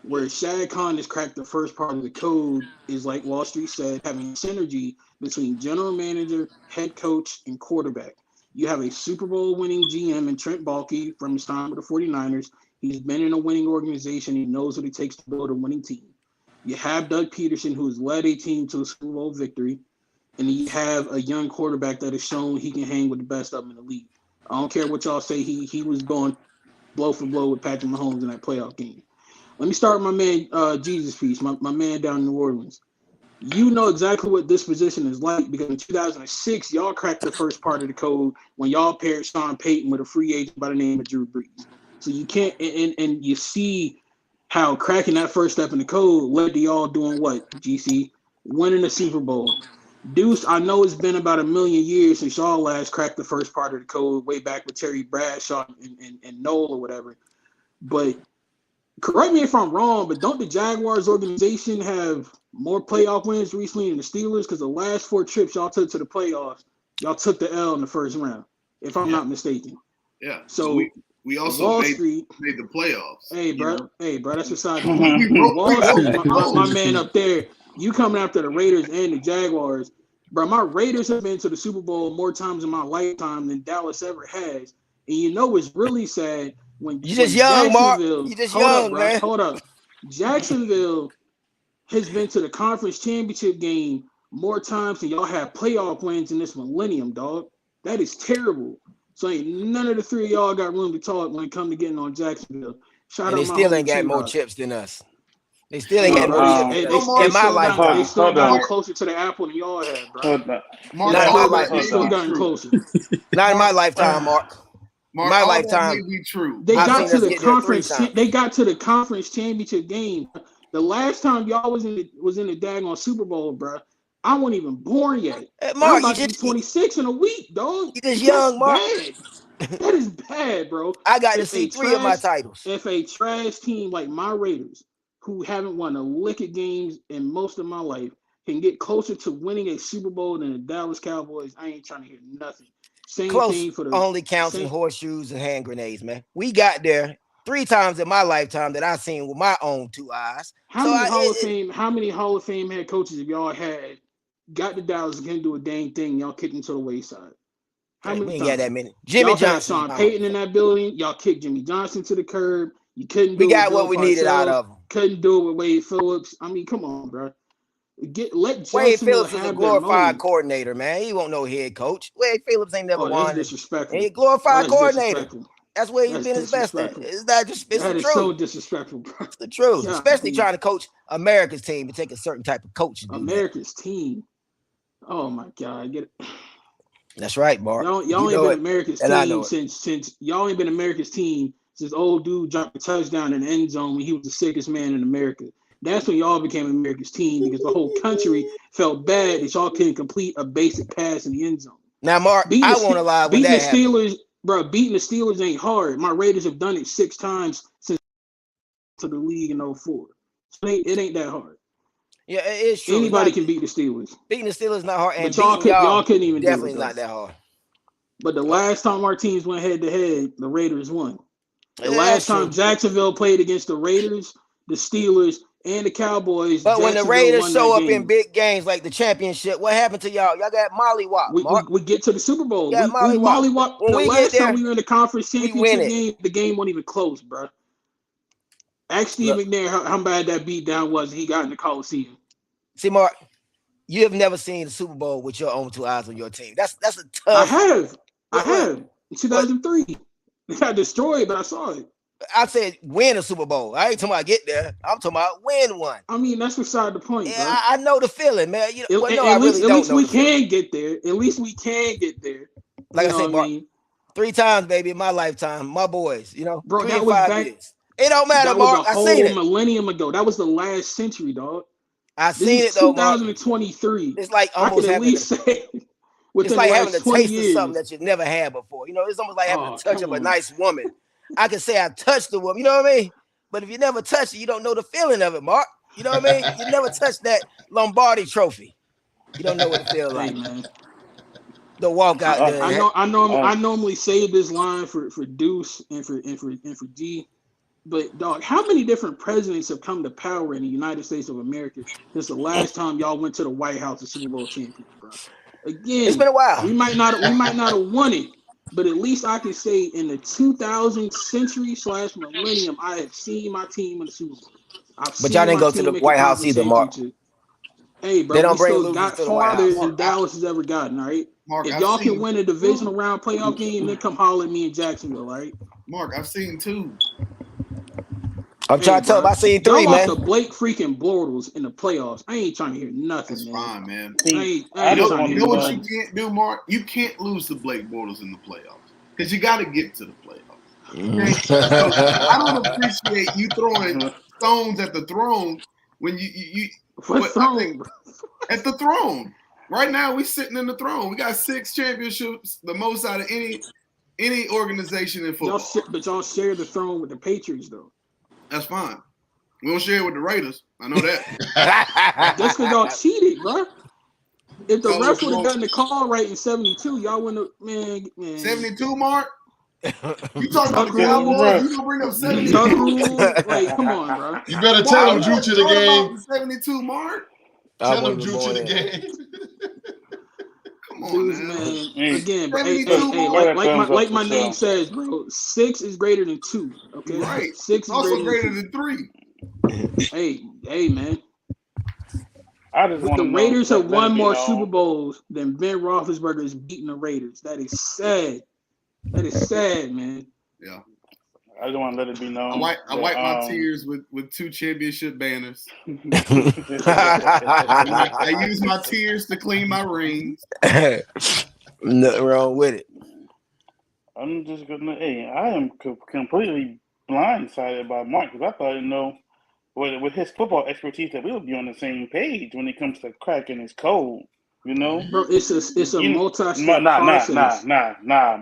[SPEAKER 2] Where Shad Khan has cracked the first part of the code is, like Wall Street said, having synergy between general manager, head coach, and quarterback. You have a Super Bowl winning GM in Trent Baalke from his time with the 49ers. He's been in a winning organization. He knows what it takes to build a winning team. You have Doug Peterson, who has led a team to a Super Bowl victory. And you have a young quarterback that has shown he can hang with the best of them in the league. I don't care what y'all say. He was going blow for blow with Patrick Mahomes in that playoff game. Let me start with my man, Jesus Piece, my man down in New Orleans. You know exactly what this position is like because in 2006, y'all cracked the first part of the code when y'all paired Sean Payton with a free agent by the name of Drew Brees. So you can't, and you see how cracking that first step in the code led to y'all doing what, GC? Winning the Super Bowl. Deuce, I know it's been about 1 million years since y'all last cracked the first part of the code way back with Terry Bradshaw and Noel or whatever. But correct me if I'm wrong, but don't the Jaguars organization have more playoff wins recently than the Steelers? Because the last 4 trips y'all took to the playoffs, y'all took the L in the first round, if I'm not mistaken.
[SPEAKER 3] Yeah.
[SPEAKER 2] So
[SPEAKER 3] we also made the playoffs.
[SPEAKER 2] Hey, bro. That's beside the point. Wall Street, my man up there, you coming after the Raiders and the Jaguars. Bro, my Raiders have been to the Super Bowl more times in my lifetime than Dallas ever has. And you know what's really sad? When
[SPEAKER 5] You just young, Mark. You just young, man.
[SPEAKER 2] Hold up. Jacksonville has been to the conference championship game more times than y'all have playoff wins in this millennium, dog. That is terrible. So ain't none of the 3 of y'all got room to talk when it comes to getting on Jacksonville.
[SPEAKER 5] And they still ain't got more chips than us. They still ain't got more chips in my lifetime.
[SPEAKER 2] They still gotten closer to the apple than y'all have, bro.
[SPEAKER 5] Not in my lifetime.
[SPEAKER 2] They still gotten closer.
[SPEAKER 5] Not in my lifetime, Mark.
[SPEAKER 3] Mark,
[SPEAKER 5] my lifetime,
[SPEAKER 3] be true.
[SPEAKER 2] They got to the conference. They got to the conference championship game. The last time y'all was in the daggone Super Bowl, bro. I wasn't even born yet.
[SPEAKER 5] Mark,
[SPEAKER 2] I'm about to be 26 in a week, dog.
[SPEAKER 5] You just young, Mark.
[SPEAKER 2] That is bad, bro.
[SPEAKER 5] I got to see 3 of my titles.
[SPEAKER 2] If a trash team like my Raiders, who haven't won a lick of games in most of my life, can get closer to winning a Super Bowl than the Dallas Cowboys, I ain't trying to hear nothing. Same
[SPEAKER 5] Close
[SPEAKER 2] thing for the
[SPEAKER 5] only counts in horseshoes and hand grenades, man. We got there 3 times in my lifetime that I've seen with my own 2 eyes.
[SPEAKER 2] How many Hall of Fame head coaches have y'all had? Got to Dallas and couldn't do a dang thing. Y'all kicked him to the wayside.
[SPEAKER 5] How many? We ain't got that many. Jimmy Johnson,
[SPEAKER 2] Sean Payton in that building. Y'all kicked Jimmy Johnson to the curb. You couldn't.
[SPEAKER 5] We got what we needed out of him.
[SPEAKER 2] Couldn't do it with Wade Phillips. I mean, come on, bro. Let
[SPEAKER 5] Wade Phillips is a glorified coordinator, man. He won't know head coach. Wade Phillips ain't never won.
[SPEAKER 2] That's disrespectful.
[SPEAKER 5] He a glorified coordinator. That's where he's been his best at. It's not just it's
[SPEAKER 2] that
[SPEAKER 5] the
[SPEAKER 2] is
[SPEAKER 5] truth.
[SPEAKER 2] So disrespectful, bro.
[SPEAKER 5] It's the truth,
[SPEAKER 2] God,
[SPEAKER 5] especially trying to coach America's team to take a certain type of coach.
[SPEAKER 2] America's team. Oh my God, I get it.
[SPEAKER 5] That's right, Mark.
[SPEAKER 2] Y'all ain't been America's team since y'all ain't been America's team since old dude dropped a touchdown in the end zone when he was the sickest man in America. That's when y'all became America's team because the whole country felt bad that y'all couldn't complete a basic pass in the end zone.
[SPEAKER 5] Now, Mark, I won't allow when that
[SPEAKER 2] beating the Steelers, bro. Beating the Steelers ain't hard. My Raiders have done it 6 times since to the league in 2004. So it ain't that hard.
[SPEAKER 5] Yeah, it's true.
[SPEAKER 2] Anybody can beat the Steelers.
[SPEAKER 5] Beating the Steelers not hard, and
[SPEAKER 2] but y'all couldn't even
[SPEAKER 5] definitely
[SPEAKER 2] do it.
[SPEAKER 5] Not that hard.
[SPEAKER 2] But the last time our teams went head to head, the Raiders won. The last time Jacksonville played against the Raiders, the Steelers, and the Cowboys.
[SPEAKER 5] But when the Raiders show up in big games like the championship, what happened to y'all? Y'all got mollywopped.
[SPEAKER 2] We get to the Super Bowl.
[SPEAKER 5] We mollywopped.
[SPEAKER 2] The last time we were in the conference championship game, the game wasn't even close, bro. Ask Steve McNair how bad that beatdown was. He got in the Coliseum.
[SPEAKER 5] See, Mark, you have never seen the Super Bowl with your own 2 eyes on your team. That's a tough.
[SPEAKER 2] I have. In 2003, they got destroyed, but I saw it.
[SPEAKER 5] I said win a Super Bowl. I ain't talking about get there. I'm talking about win one.
[SPEAKER 2] I mean, that's beside the point.
[SPEAKER 5] Yeah,
[SPEAKER 2] bro.
[SPEAKER 5] I know the feeling, man.
[SPEAKER 2] At least we can get there. At least we can get there.
[SPEAKER 5] Like I said, Mark, 3 times, baby, in my lifetime, my boys.
[SPEAKER 2] Bro, that was back.
[SPEAKER 5] Years. It don't matter, Mark. I seen it.
[SPEAKER 2] Millennium ago. That was the last century, dog.
[SPEAKER 5] I seen it though,
[SPEAKER 2] 2023.
[SPEAKER 5] It's like almost having it's like having a taste of something that you've never had before. It's almost like having a touch of a nice woman. I can say I touched the woman, you know what I mean? But if you never touch it, you don't know the feeling of it, Mark. You know what I mean? You never touched that Lombardi trophy. You don't know what it feels like.
[SPEAKER 2] Man.
[SPEAKER 5] The walkout.
[SPEAKER 2] I normally save this line for Deuce and for G. But dog, how many different presidents have come to power in the United States of America since the last time y'all went to the White House as Super Bowl champions, bro? Again,
[SPEAKER 5] It's been a while.
[SPEAKER 2] We might not have won it, but at least I can say in the 2000 century / millennium, I have seen my team in the Super Bowl.
[SPEAKER 5] But y'all didn't go to the White House either, Mark.
[SPEAKER 2] Hey, bro,
[SPEAKER 5] they don't
[SPEAKER 2] we
[SPEAKER 5] bring
[SPEAKER 2] still got
[SPEAKER 5] losers to the White
[SPEAKER 2] farther
[SPEAKER 5] House.
[SPEAKER 2] than Dallas has ever gotten, all right?
[SPEAKER 3] Mark,
[SPEAKER 2] If
[SPEAKER 3] I've
[SPEAKER 2] y'all
[SPEAKER 3] seen
[SPEAKER 2] can win a divisional round playoff game, then come holler at me in Jacksonville, all right?
[SPEAKER 3] Mark, I've seen 2.
[SPEAKER 5] I'm trying to tell him I seen 3,
[SPEAKER 2] y'all
[SPEAKER 5] man.
[SPEAKER 2] lost to Blake freaking Bortles in the playoffs. I ain't trying to hear nothing,
[SPEAKER 3] That's
[SPEAKER 2] man.
[SPEAKER 3] fine, man.
[SPEAKER 2] I ain't
[SPEAKER 3] You
[SPEAKER 2] trying to
[SPEAKER 3] know
[SPEAKER 2] hear
[SPEAKER 3] what you
[SPEAKER 2] nothing.
[SPEAKER 3] can't do, Mark? You can't lose to Blake Bortles in the playoffs because you got to get to the playoffs. Okay? So I don't appreciate you throwing stones at the throne when you
[SPEAKER 2] What throne?
[SPEAKER 3] at the throne. Right now, we sitting in the throne. We got 6 championships, the most out of any organization in football.
[SPEAKER 2] But y'all share the throne with the Patriots, though.
[SPEAKER 3] That's fine. We don't share it with the Raiders. I know that.
[SPEAKER 2] That's because y'all cheated, bro. If the
[SPEAKER 3] Y'all
[SPEAKER 2] refs would have
[SPEAKER 3] won't-
[SPEAKER 2] gotten the call right in 72, y'all wouldn't have, man.
[SPEAKER 3] 72, Mark? You talking about the
[SPEAKER 2] Tuck rule,
[SPEAKER 3] Cowboys? You gonna bring up 72?
[SPEAKER 2] Tuck rule, like, come on, bro.
[SPEAKER 1] You better tell him Drew to the game.
[SPEAKER 3] 72, Mark.
[SPEAKER 1] Tell him Drew to the game.
[SPEAKER 3] Come on,
[SPEAKER 2] Dudes,
[SPEAKER 3] now.
[SPEAKER 2] man. Again, but hey,
[SPEAKER 3] 72
[SPEAKER 2] like my name says, bro, 6 is greater than 2. Okay,
[SPEAKER 3] Right.
[SPEAKER 2] 6
[SPEAKER 3] It's
[SPEAKER 2] is
[SPEAKER 3] also
[SPEAKER 2] greater
[SPEAKER 3] than 3.
[SPEAKER 2] Hey, man.
[SPEAKER 4] I just
[SPEAKER 2] But
[SPEAKER 4] want
[SPEAKER 2] the
[SPEAKER 4] to
[SPEAKER 2] Raiders
[SPEAKER 4] know,
[SPEAKER 2] have
[SPEAKER 4] let it
[SPEAKER 2] won
[SPEAKER 4] be
[SPEAKER 2] more
[SPEAKER 4] known.
[SPEAKER 2] Super Bowls than Ben Roethlisberger is beating the Raiders. That is sad. That is sad, man.
[SPEAKER 3] Yeah.
[SPEAKER 4] I just want to let it be known.
[SPEAKER 3] I wipe my tears with 2 championship banners.
[SPEAKER 5] I
[SPEAKER 3] I use my tears to clean my rings.
[SPEAKER 5] Nothing wrong with it.
[SPEAKER 4] I'm just gonna. Hey, I am completely blindsided by Mark because I thought, with his football expertise, that we would be on the same page when it comes to cracking his code.
[SPEAKER 2] Bro, it's a multi-step
[SPEAKER 4] Nah,
[SPEAKER 2] process.
[SPEAKER 4] Mark, nah.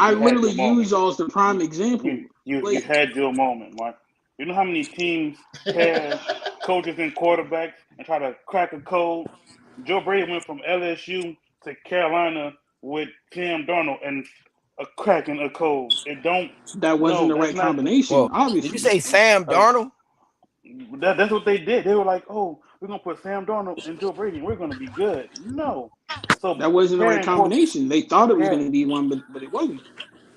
[SPEAKER 2] I literally use y'all as the prime example.
[SPEAKER 4] You had your moment, Mark. You know how many teams have coaches and quarterbacks and try to crack a code? Joe Brady went from LSU to Carolina with Sam Darnold and cracking a code.
[SPEAKER 2] That wasn't the right combination, obviously.
[SPEAKER 5] Did you say Sam Darnold?
[SPEAKER 4] That's what they did. They were like, "Oh, we're gonna put Sam Darnold and Joe Brady. We're gonna be good." No, so
[SPEAKER 2] that wasn't the right combination. They thought it was going to be one, but it wasn't.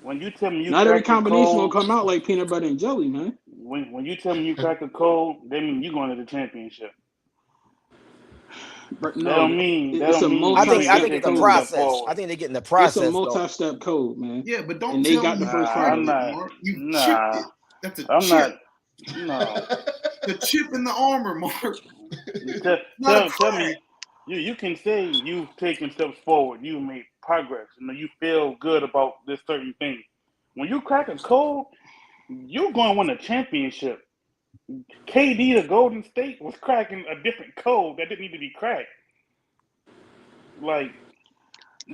[SPEAKER 4] When you tell me
[SPEAKER 2] not every combination will come out like peanut butter and jelly, man.
[SPEAKER 4] When you tell me you crack a code, that means you're going to the championship.
[SPEAKER 2] But no,
[SPEAKER 5] I think it's the process. I think they're getting the process.
[SPEAKER 2] It's a multi-step code, man.
[SPEAKER 3] Yeah, but don't.
[SPEAKER 2] And they got the first part.
[SPEAKER 3] You chipped it. That's a chip.
[SPEAKER 4] No,
[SPEAKER 3] the chip in the armor, Mark.
[SPEAKER 4] Tell me, you can say you've taken steps forward. You made progress. You feel good about this certain thing. When you crack a code, you're going to win a championship. KD to Golden State was cracking a different code that didn't need to be cracked. Like,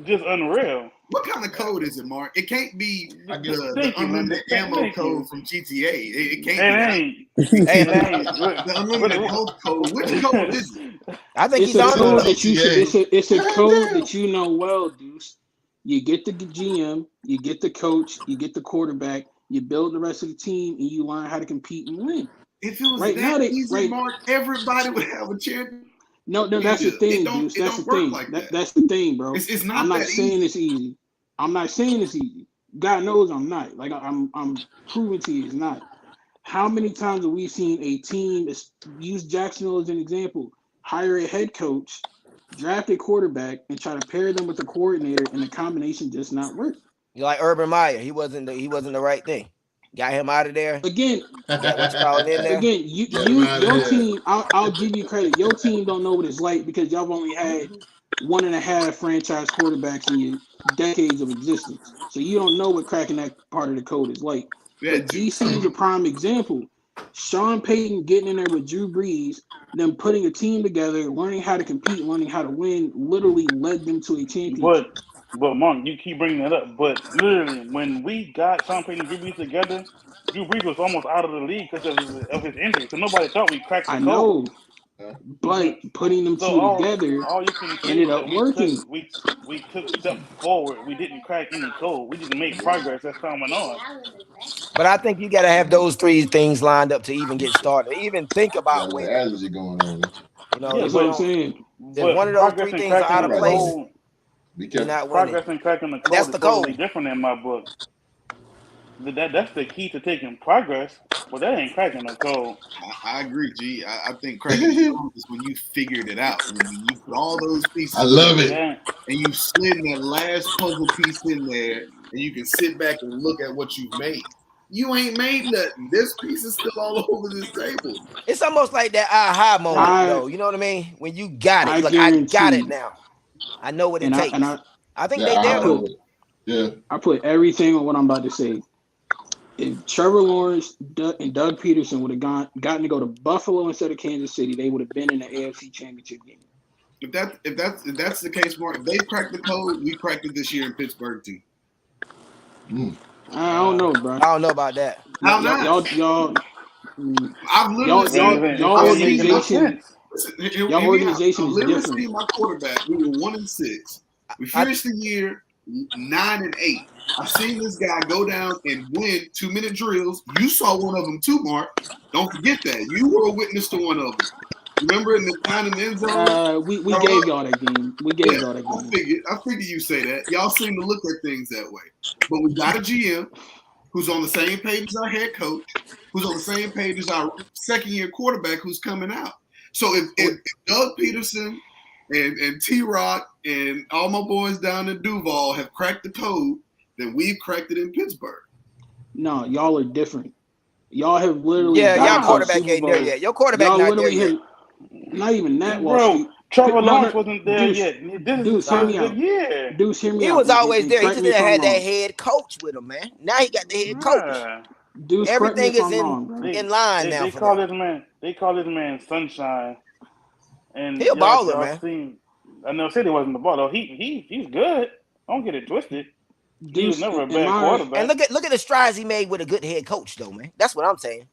[SPEAKER 4] just unreal.
[SPEAKER 3] What kind of code is it, Mark? It can't be the unlimited ammo code from GTA. It can't be. The unlimited health code. Which code is it?
[SPEAKER 5] I think
[SPEAKER 2] it's a code that it's a code that you know well, Deuce. You get the GM, you get the coach, you get the quarterback, you build the rest of the team, and you learn how to compete and win.
[SPEAKER 3] If it was easy, Mark, everybody would have a champion.
[SPEAKER 2] No, that's the thing, Deuce. That's the thing. That's the thing, bro.
[SPEAKER 3] It's not.
[SPEAKER 2] I'm not saying it's easy. I'm not saying it's easy. God knows I'm not. Like I'm proving to you it's not. How many times have we seen a team, use Jacksonville as an example, hire a head coach, draft a quarterback, and try to pair them with a coordinator, and the combination just not work?
[SPEAKER 5] You like Urban Meyer? He wasn't the right thing. Got him out of there.
[SPEAKER 2] Again,
[SPEAKER 5] your
[SPEAKER 2] team, I'll give you credit. Your team don't know what it's like because y'all only had 1.5 franchise quarterbacks in your decades of existence. So you don't know what cracking that part of the code is like.
[SPEAKER 3] Yeah,
[SPEAKER 2] but DC is a prime example. Sean Payton getting in there with Drew Brees, them putting a team together, learning how to compete, learning how to win, literally led them to a championship.
[SPEAKER 4] But Monk, you keep bringing that up. But literally, when we got Sean Payton and Drew Brees together, Drew Brees was almost out of the league because of his injury. So nobody thought we cracked the code.
[SPEAKER 2] but putting them
[SPEAKER 4] So
[SPEAKER 2] two
[SPEAKER 4] all
[SPEAKER 2] together
[SPEAKER 4] you can say
[SPEAKER 2] ended
[SPEAKER 4] is
[SPEAKER 2] up
[SPEAKER 4] that
[SPEAKER 2] working.
[SPEAKER 4] we took steps forward. We didn't crack any code. We just made progress as time went on.
[SPEAKER 5] But I think you got to have those three things lined up to even get started, even think
[SPEAKER 1] You
[SPEAKER 5] about
[SPEAKER 1] got a little
[SPEAKER 5] winning.
[SPEAKER 1] allergy going on.
[SPEAKER 5] You know,
[SPEAKER 4] Yeah,
[SPEAKER 5] if
[SPEAKER 2] That's
[SPEAKER 5] you
[SPEAKER 2] what I'm
[SPEAKER 4] but
[SPEAKER 5] don't,
[SPEAKER 2] saying.
[SPEAKER 5] if one of those
[SPEAKER 4] progress
[SPEAKER 5] three
[SPEAKER 4] and
[SPEAKER 5] things are
[SPEAKER 4] cracking
[SPEAKER 5] out
[SPEAKER 4] the
[SPEAKER 5] of
[SPEAKER 1] Right,
[SPEAKER 5] place,
[SPEAKER 4] code,
[SPEAKER 1] Be
[SPEAKER 5] you're
[SPEAKER 1] careful.
[SPEAKER 5] not winning.
[SPEAKER 4] progress and cracking the
[SPEAKER 5] And that's
[SPEAKER 4] code
[SPEAKER 5] the
[SPEAKER 4] is totally
[SPEAKER 5] code.
[SPEAKER 4] different in my book. That's the key to taking progress, but that ain't cracking the code.
[SPEAKER 3] I agree, G. I think cracking the code is when you figured it out. When you put all those pieces
[SPEAKER 1] I love it.
[SPEAKER 4] Yeah,
[SPEAKER 3] and you slid that last puzzle piece in there, and you can sit back and look at what you've made. You ain't made nothing. This piece is still all over this table.
[SPEAKER 5] It's almost like that aha moment,
[SPEAKER 2] I
[SPEAKER 5] though. You know what I mean? When you got it,
[SPEAKER 2] I
[SPEAKER 5] look, I got it
[SPEAKER 2] guarantee,
[SPEAKER 5] now. I know what it
[SPEAKER 2] and
[SPEAKER 5] takes. I think
[SPEAKER 1] Yeah,
[SPEAKER 5] they
[SPEAKER 2] I
[SPEAKER 5] there though.
[SPEAKER 2] put
[SPEAKER 1] Yeah.
[SPEAKER 2] I put everything on what I'm about to say. If Trevor Lawrence and Doug Peterson would have gotten to go to Buffalo instead of Kansas City, they would have been in the AFC Championship game.
[SPEAKER 3] If that's the case, Mark, if they cracked the code, we cracked it this year in Pittsburgh too.
[SPEAKER 2] I don't know, bro.
[SPEAKER 5] I don't know about that.
[SPEAKER 3] How not?
[SPEAKER 2] Y'all
[SPEAKER 3] I've literally seen.
[SPEAKER 2] y'all
[SPEAKER 3] I've
[SPEAKER 4] ain't
[SPEAKER 3] seen
[SPEAKER 4] making no
[SPEAKER 3] my.
[SPEAKER 2] organization,
[SPEAKER 4] sense.
[SPEAKER 3] Listen,
[SPEAKER 2] y'all
[SPEAKER 3] hear me out.
[SPEAKER 2] organization
[SPEAKER 3] I've
[SPEAKER 2] is
[SPEAKER 3] literally
[SPEAKER 2] different.
[SPEAKER 3] seen my quarterback. We were 1-6. We finished the year 9-8. I've seen this guy go down and win 2-minute drills. You saw one of them too, Mark. Don't forget that. You were a witness to one of them. Remember in the down in the end zone?
[SPEAKER 2] We gave y'all that game. We gave
[SPEAKER 3] Yeah,
[SPEAKER 2] y'all that game.
[SPEAKER 3] I figured you say that. Y'all seem to look at things that way. But we got a GM who's on the same page as our head coach, who's on the same page as our second-year quarterback who's coming out. So if Doug Peterson and T-Rock and all my boys down in Duval have cracked the code, then we've cracked it in Pittsburgh.
[SPEAKER 2] No, y'all are different. Y'all have literally
[SPEAKER 5] Yeah,
[SPEAKER 2] gotten
[SPEAKER 5] y'all
[SPEAKER 2] to
[SPEAKER 5] quarterback
[SPEAKER 2] Super
[SPEAKER 5] ain't there
[SPEAKER 2] Bowl.
[SPEAKER 5] yet. Your quarterback
[SPEAKER 2] Y'all
[SPEAKER 5] not there
[SPEAKER 2] literally
[SPEAKER 5] yet.
[SPEAKER 2] not even that, Wall
[SPEAKER 4] Bro,
[SPEAKER 2] Street.
[SPEAKER 4] Trevor
[SPEAKER 2] No,
[SPEAKER 4] Lawrence wasn't there
[SPEAKER 2] Deuce,
[SPEAKER 4] yet. This is his
[SPEAKER 2] Deuce, hear
[SPEAKER 4] first
[SPEAKER 2] me
[SPEAKER 4] good
[SPEAKER 2] out.
[SPEAKER 4] year.
[SPEAKER 2] Deuce, hear me
[SPEAKER 5] He
[SPEAKER 2] out.
[SPEAKER 5] was always
[SPEAKER 2] and
[SPEAKER 5] there. He
[SPEAKER 2] correct
[SPEAKER 5] just
[SPEAKER 2] me if
[SPEAKER 5] didn't
[SPEAKER 2] I'm
[SPEAKER 5] have that
[SPEAKER 2] wrong.
[SPEAKER 5] head coach with him, man. Now he got the head coach.
[SPEAKER 4] Nah.
[SPEAKER 2] Deuce, correct me
[SPEAKER 5] Everything
[SPEAKER 2] if
[SPEAKER 5] is
[SPEAKER 2] I'm wrong, bro.
[SPEAKER 5] in line now
[SPEAKER 4] They
[SPEAKER 5] for
[SPEAKER 4] call
[SPEAKER 5] them.
[SPEAKER 4] this man. They call this man Sunshine. And
[SPEAKER 5] He a baller, man.
[SPEAKER 4] seen. I know City wasn't the ball though. He's good. Don't get it twisted. He was
[SPEAKER 2] Deuce,
[SPEAKER 4] never a
[SPEAKER 2] am
[SPEAKER 4] bad
[SPEAKER 2] I
[SPEAKER 5] And
[SPEAKER 4] quarterback.
[SPEAKER 5] look at the strides he made with a good head coach, though, man. That's what I'm saying.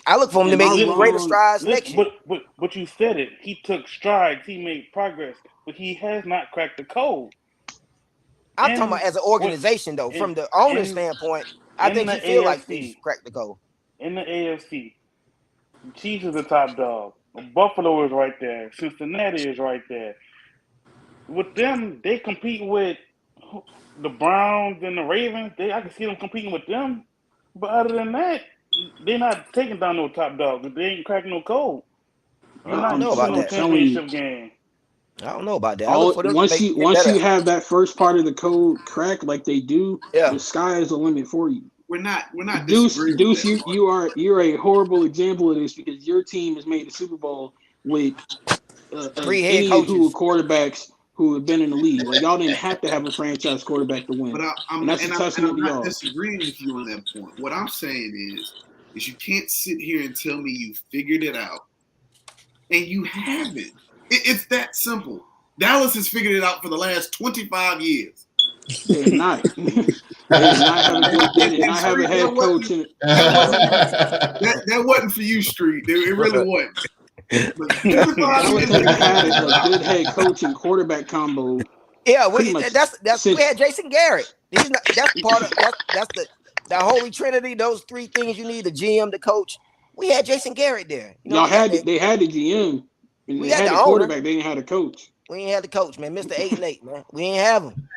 [SPEAKER 5] I look for him to
[SPEAKER 2] am
[SPEAKER 5] make
[SPEAKER 2] I
[SPEAKER 5] even greater
[SPEAKER 2] wrong?
[SPEAKER 5] strides next year.
[SPEAKER 4] But you said it. He took strides. He made progress, but he has not cracked the code.
[SPEAKER 5] I'm talking about as an organization, though. From the owner's standpoint, I
[SPEAKER 4] in
[SPEAKER 5] think
[SPEAKER 4] the
[SPEAKER 5] he feel like he's
[SPEAKER 4] AFC,
[SPEAKER 5] cracked the code.
[SPEAKER 4] in the AFC, Chiefs is the top dog. Buffalo is right there. Cincinnati is right there. With them, they compete with the Browns and the Ravens. I can see them competing with them. But other than that, they're not taking down no top dogs. They ain't cracking no code. You're
[SPEAKER 5] I don't
[SPEAKER 4] not
[SPEAKER 5] know
[SPEAKER 4] getting to
[SPEAKER 5] about
[SPEAKER 4] no
[SPEAKER 5] that.
[SPEAKER 2] Telling you,
[SPEAKER 4] championship game.
[SPEAKER 5] I don't know about that. I look for them to
[SPEAKER 2] once
[SPEAKER 5] get better.
[SPEAKER 2] you have that first part of the code cracked like they do,
[SPEAKER 5] Yeah.
[SPEAKER 2] the sky is the limit for you.
[SPEAKER 3] We're not
[SPEAKER 2] Deuce,
[SPEAKER 3] disagreeing with that.
[SPEAKER 2] you're a horrible example of this because your team has made the Super Bowl with
[SPEAKER 5] Three head
[SPEAKER 2] any who were
[SPEAKER 5] coaches.
[SPEAKER 2] quarterbacks who have been in the league. Like y'all didn't have to have a franchise quarterback to win,
[SPEAKER 3] But
[SPEAKER 2] and that's a testament to
[SPEAKER 3] I'm not
[SPEAKER 2] y'all.
[SPEAKER 3] disagreeing with you on that point. What I'm saying is you can't sit here and tell me you figured it out, and you haven't. It's that simple. Dallas has figured it out for the last 25 years.
[SPEAKER 2] They did not. They did not have a head coach.
[SPEAKER 3] That wasn't for you, Street. It really wasn't. But 25
[SPEAKER 2] Dallas
[SPEAKER 3] years
[SPEAKER 2] has had a good head coach and quarterback combo.
[SPEAKER 5] Yeah,
[SPEAKER 2] pretty much
[SPEAKER 5] that's
[SPEAKER 2] since-
[SPEAKER 5] we had Jason Garrett. That's part of that's the holy trinity. Those three things you need: the GM, the coach. We had Jason Garrett there. You know,
[SPEAKER 2] they had the GM and
[SPEAKER 5] We
[SPEAKER 2] they
[SPEAKER 5] had
[SPEAKER 2] had
[SPEAKER 5] the
[SPEAKER 2] the
[SPEAKER 5] owner.
[SPEAKER 2] quarterback. They didn't have the coach.
[SPEAKER 5] We ain't had the coach, man. Mr. 8-8, man. We ain't have him.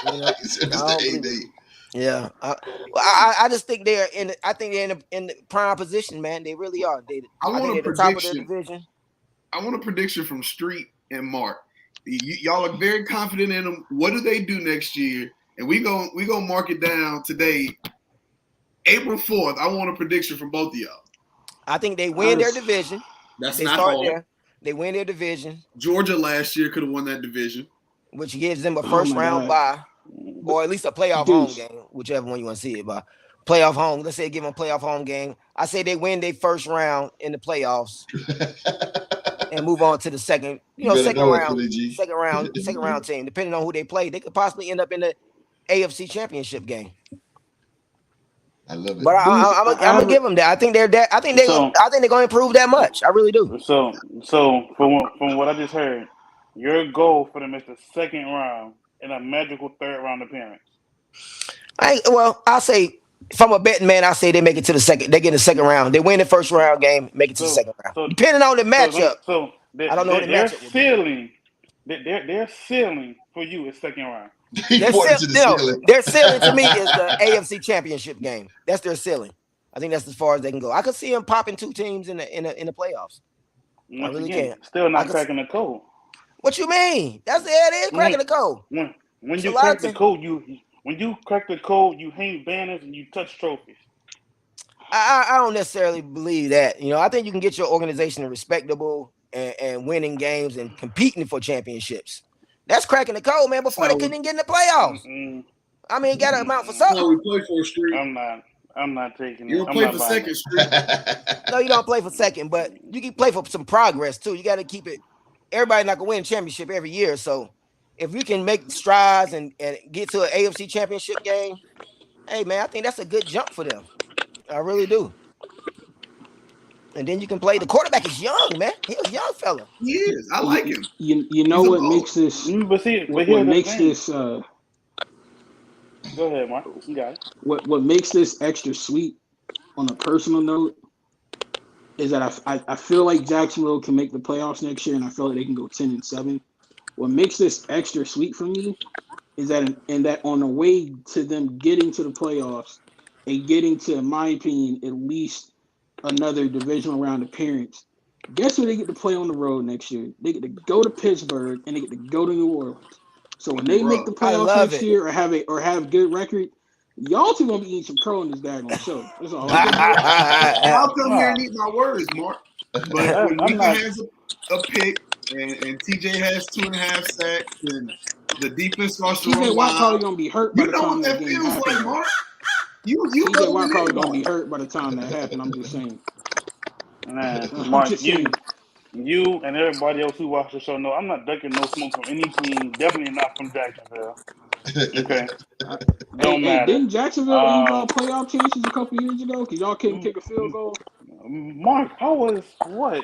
[SPEAKER 5] You know?
[SPEAKER 1] He said
[SPEAKER 5] I
[SPEAKER 1] Mr.
[SPEAKER 5] don't
[SPEAKER 1] 8-8.
[SPEAKER 5] believe it. Yeah, I just think they're in. I think they're in the prime position, man. They really are. I think they're the top of their division.
[SPEAKER 3] I want a prediction from Street and Mark. Y'all are very confident in them. What do they do next year? And we gonna mark it down today, April 4th. I want a prediction from both of y'all.
[SPEAKER 5] I think they win their division.
[SPEAKER 3] That's
[SPEAKER 5] They
[SPEAKER 3] not
[SPEAKER 5] start
[SPEAKER 3] hard.
[SPEAKER 5] there. They win their division,
[SPEAKER 3] Georgia last year could have won that division,
[SPEAKER 5] which gives them a first
[SPEAKER 2] my
[SPEAKER 5] round
[SPEAKER 2] God.
[SPEAKER 5] bye, or at least a playoff home game, whichever one you want to see it by. Playoff home. Let's say give them a playoff home game. I say they win their first round in the playoffs and move on to the second round team. Depending on who they play, they could possibly end up in the AFC Championship game.
[SPEAKER 1] I love it.
[SPEAKER 5] But I'm gonna give them that. I think they're that. I think they're gonna improve that much. I really do.
[SPEAKER 4] So from what I just heard, your goal for them is the second round and a magical third round appearance.
[SPEAKER 5] I'll say if I'm a betting man, I'll say they make it to the second. They get in the second round. They win the first round game, make it to the second round. Depending on the matchup. I don't know what the matchup will be.
[SPEAKER 4] Their ceiling for you is second round.
[SPEAKER 5] Their ceiling to me is the AFC Championship game. That's their ceiling. I think that's as far as they can go. I could see them popping 2 teams in the playoffs.
[SPEAKER 4] Once I really can. Still not cracking the code.
[SPEAKER 5] What you mean? It is cracking the code.
[SPEAKER 4] When you crack the code, you hang banners and you touch trophies.
[SPEAKER 5] I don't necessarily believe that. I think you can get your organization respectable and winning games and competing for championships. That's cracking the code, man. Before they couldn't even get in the playoffs. Mm-hmm. I mean, got to amount for something.
[SPEAKER 3] No, we play for a streak.
[SPEAKER 4] I'm not taking it.
[SPEAKER 3] You don't play for second streak.
[SPEAKER 5] No, you don't play for second, but you can play for some progress too. You got to keep it. Everybody's not gonna win a championship every year, so if you can make strides and get to an AFC Championship game, hey man, I think that's a good jump for them. I really do. And then you can play. The quarterback is young, man. He's a young fella.
[SPEAKER 3] He is. I like him.
[SPEAKER 2] You know what makes this? What makes this? Go
[SPEAKER 4] ahead, Mark. You got it.
[SPEAKER 2] What makes this extra sweet on a personal note is that I feel like Jacksonville can make the playoffs next year, and I feel like they can go 10-7. What makes this extra sweet for me is that on the way to them getting to the playoffs and getting to, in my opinion, at least another divisional round appearance, guess where they get to play on the road next year? They get to go to Pittsburgh and they get to go to New Orleans. So when they make the playoffs next year or have good record, y'all two gonna be eating some crow in this daggone show. That's all.
[SPEAKER 3] I'll come here and eat my words, Mark. But when Mika has a pick and TJ has 2.5 sacks and the defense starts to
[SPEAKER 2] TJ Watt probably gonna be hurt by the time that game happens.
[SPEAKER 3] Like, Mark. You
[SPEAKER 2] TJ Watt probably gonna be hurt by the time that happens. I'm just saying.
[SPEAKER 4] Man, Mark, you and everybody else who watch the show know I'm not ducking no smoke from any team. Definitely not from Jacksonville. Okay. Don't matter.
[SPEAKER 2] Didn't Jacksonville leave playoff chances a couple years ago because y'all couldn't kick a field goal?
[SPEAKER 4] Mark, I was 5?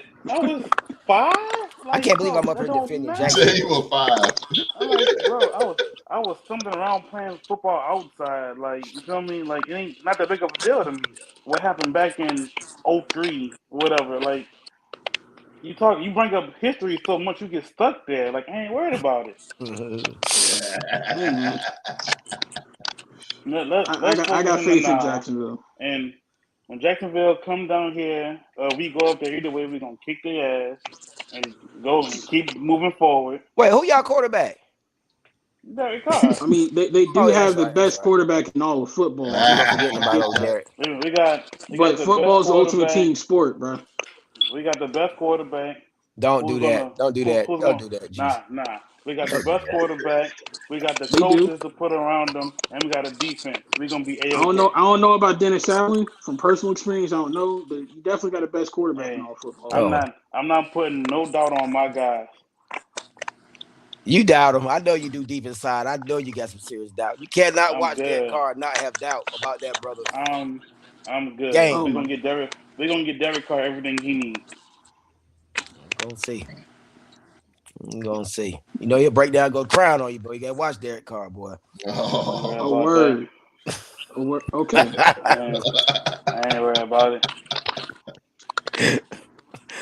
[SPEAKER 5] I can't believe I'm up here defending Jacksonville.
[SPEAKER 1] You were 5.
[SPEAKER 4] I was something around playing football outside. Like, you feel me? Like, it ain't not that big of a deal to me. What happened back in 03, whatever. Like, you bring up history so much you get stuck there. Like, I ain't worried about it.
[SPEAKER 2] I got faith in Jacksonville.
[SPEAKER 4] And when Jacksonville come down here, we go up there either way. We're gonna kick their ass and go and keep moving forward.
[SPEAKER 5] Wait, who y'all quarterback?
[SPEAKER 4] Derek Carr.
[SPEAKER 2] I mean, they do have the best quarterback in all of football. But football's the ultimate team sport, bro.
[SPEAKER 4] We got the best quarterback.
[SPEAKER 5] Don't do that. Don't do that.
[SPEAKER 4] Nah. We got the best quarterback. We got the coaches to put around them, and we got a defense. We're gonna be A-OK.
[SPEAKER 2] I don't know about Dennis Allen from personal experience. I don't know, but you definitely got the best quarterback in all football.
[SPEAKER 4] I'm not putting no doubt on my guys.
[SPEAKER 5] You doubt him. I know you do deep inside. I know you got some serious doubt. You cannot watch that card not have doubt about that brother.
[SPEAKER 4] I'm good. We're gonna get Derek Carr everything he needs.
[SPEAKER 5] I'm gonna see. You know he'll break down, go crown on you, boy. You gotta watch Derek Carr, boy.
[SPEAKER 2] A word. Okay.
[SPEAKER 4] I ain't worried about it.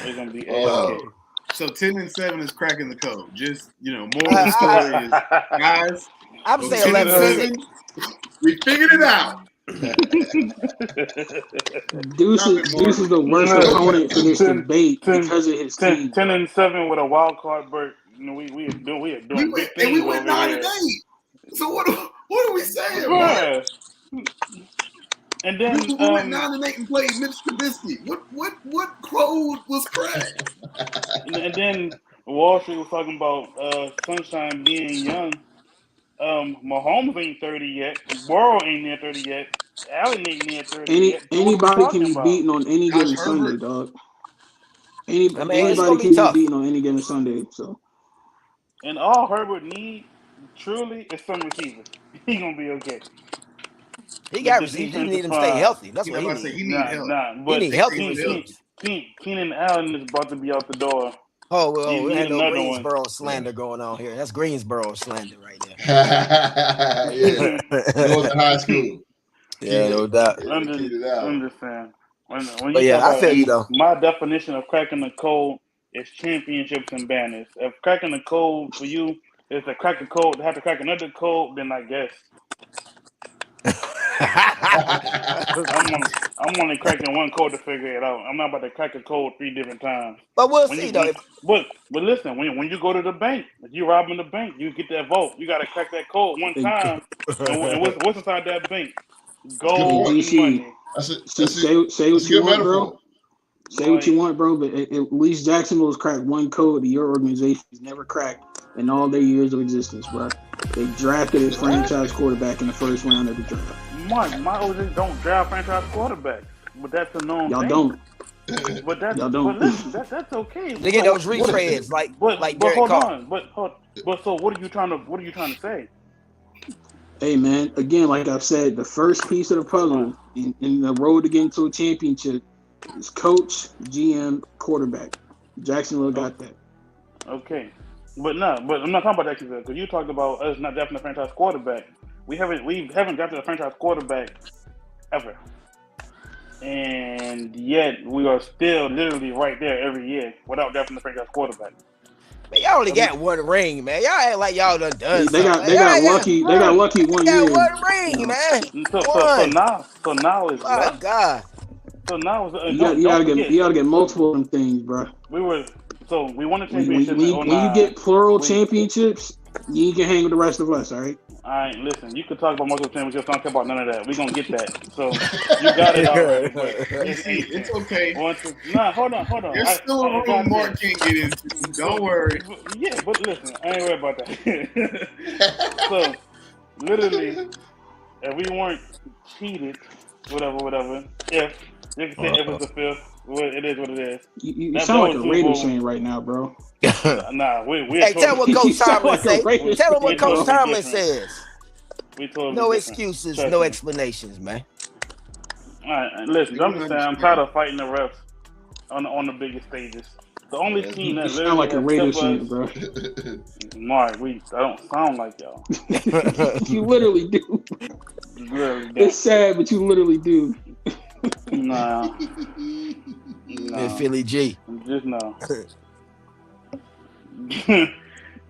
[SPEAKER 4] We're gonna be A-OK.
[SPEAKER 3] So 10-7 is cracking the code. Just more of the story is, guys.
[SPEAKER 5] I'm saying 11-7.
[SPEAKER 3] We figured it out.
[SPEAKER 2] Deuce is the worst opponent for this debate because of his team.
[SPEAKER 4] 10-7 with a wild card berth. We are doing big things.
[SPEAKER 3] And we went 9-8. So what are we saying, man?
[SPEAKER 4] And then
[SPEAKER 3] we went 9-8 and played Mitch Trubisky. What code was cracked?
[SPEAKER 4] And then Wall Street was talking about Sunshine being young. Mahomes ain't 30 yet. Burrow ain't near 30 yet. Allen ain't near 30 yet.
[SPEAKER 2] Anybody can be beaten on any given Sunday, dog. Anybody can be beaten on any given Sunday. So,
[SPEAKER 4] and all Herbert needs truly is some receivers. He gonna be okay.
[SPEAKER 5] He got receivers. He need him to stay healthy. That's what he needs.
[SPEAKER 3] He need help.
[SPEAKER 4] But
[SPEAKER 5] He need healthy.
[SPEAKER 4] Keenan Allen is about to be out the door.
[SPEAKER 5] We had no
[SPEAKER 4] another
[SPEAKER 5] Greensboro slander going on here. That's Greensboro slander right there.
[SPEAKER 1] Yeah. Northern High School.
[SPEAKER 5] Yeah, no doubt.
[SPEAKER 4] I'm just saying. When
[SPEAKER 5] But yeah, I feel you though.
[SPEAKER 4] My definition of cracking the code is championships and banners. If cracking the code for you is to crack the code, to have to crack another code, then I guess. I'm only cracking one code to figure it out. I'm not about to crack a code 3 different times.
[SPEAKER 5] But we'll see though.
[SPEAKER 4] But listen, when you go to the bank, if you robbing the bank, you get that vault. You got to crack that code one time. And what's inside that bank? Gold and money.
[SPEAKER 2] Say what you want, bro. Say what you want, bro. But at least Jacksonville's cracked one code that your organization has never cracked in all their years of existence, bro. They drafted a franchise quarterback in the first round of the draft.
[SPEAKER 4] My OGs don't draft franchise quarterbacks, but that's a known
[SPEAKER 2] Y'all
[SPEAKER 4] thing.
[SPEAKER 2] don't.
[SPEAKER 4] But that's
[SPEAKER 2] Y'all don't.
[SPEAKER 4] But listen, that's okay.
[SPEAKER 5] They get those retreads like Derek
[SPEAKER 4] hold
[SPEAKER 5] Carr.
[SPEAKER 4] on. But so what are you trying to say?
[SPEAKER 2] Hey man, again, like I've said, the first piece of the puzzle in the road to getting to a championship is coach, GM, quarterback. Jacksonville got that.
[SPEAKER 4] Okay, but I'm not talking about that because you talked about us not drafting a franchise quarterback. We haven't drafted a franchise quarterback ever, and yet we are still literally right there every year without drafting a franchise quarterback.
[SPEAKER 5] Man, y'all only got one ring, man. Y'all act like y'all done
[SPEAKER 2] They got lucky. They got lucky one year.
[SPEAKER 5] Got one ring, man.
[SPEAKER 4] So now it's
[SPEAKER 5] oh God.
[SPEAKER 4] So now it's
[SPEAKER 2] you gotta get multiple of them things, bro.
[SPEAKER 4] We won a championship.
[SPEAKER 2] When you get plural championships, you can hang with the rest of us, all right?
[SPEAKER 4] All right, listen. You could talk about multiple championships. I don't care about none of that. We're gonna get that. So you got it already.
[SPEAKER 3] It's okay.
[SPEAKER 4] Hold on.
[SPEAKER 3] There's still a room Mark can't get into. Don't worry.
[SPEAKER 4] Yeah, but listen, I ain't worried about that. So literally, if we weren't cheated, whatever. If you can say if it's the fifth, it is what it is.
[SPEAKER 2] You sound like a Raiders fan right now, bro.
[SPEAKER 4] Nah,
[SPEAKER 5] hey, tell what Coach Tomlin says. Tell him what Coach Tomlin says. No excuses, no explanations, man.
[SPEAKER 4] All right, listen. I'm just saying, I'm tired of fighting the refs on the biggest stages. The only team that
[SPEAKER 2] sound like a Raiders fan, bro.
[SPEAKER 4] Mark, I don't sound like y'all.
[SPEAKER 2] You literally do. It's sad, but you literally do.
[SPEAKER 4] Nah.
[SPEAKER 5] Philly G.
[SPEAKER 4] Just no.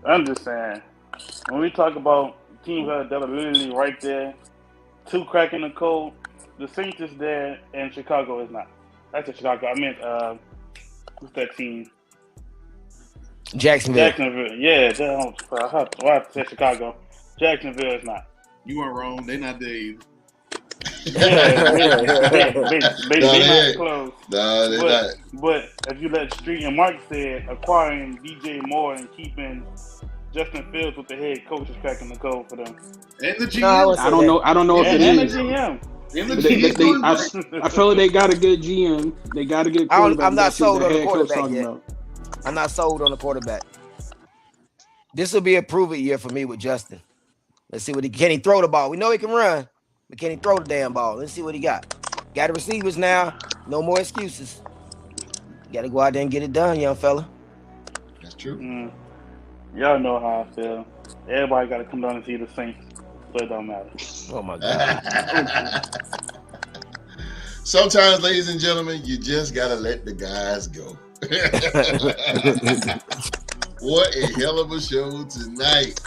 [SPEAKER 4] I'm just saying, when we talk about teams that are literally right there, 2 cracking the code, the Saints is there and Chicago is not. That's a Chicago. I meant, what's that team?
[SPEAKER 5] Jacksonville.
[SPEAKER 4] Yeah. I said Chicago. Jacksonville is not.
[SPEAKER 3] You weren't wrong. They're not there either.
[SPEAKER 4] They not close.
[SPEAKER 1] No, they're not.
[SPEAKER 4] But if you let Street and Mark said acquiring DJ Moore and keeping Justin Fields with the head coach is cracking the code for them.
[SPEAKER 3] And the GM.
[SPEAKER 2] No, I don't know if it is.
[SPEAKER 4] And the GM.
[SPEAKER 2] I feel like they got a good GM. They got a good quarterback.
[SPEAKER 5] I'm not sold on the quarterback yet. I'm not sold on the quarterback. This will be a prove it year for me with Justin. Let's see can he throw the ball? We know he can run. But can he throw the damn ball? Let's see what he got. Got the receivers now. No more excuses. You got to go out there and get it done, young fella.
[SPEAKER 1] That's true.
[SPEAKER 4] Y'all know how I feel. Everybody got to come down and see the Saints, so it don't matter.
[SPEAKER 5] Oh, my God.
[SPEAKER 1] Sometimes, ladies and gentlemen, you just got to let the guys go. What a hell of a show tonight.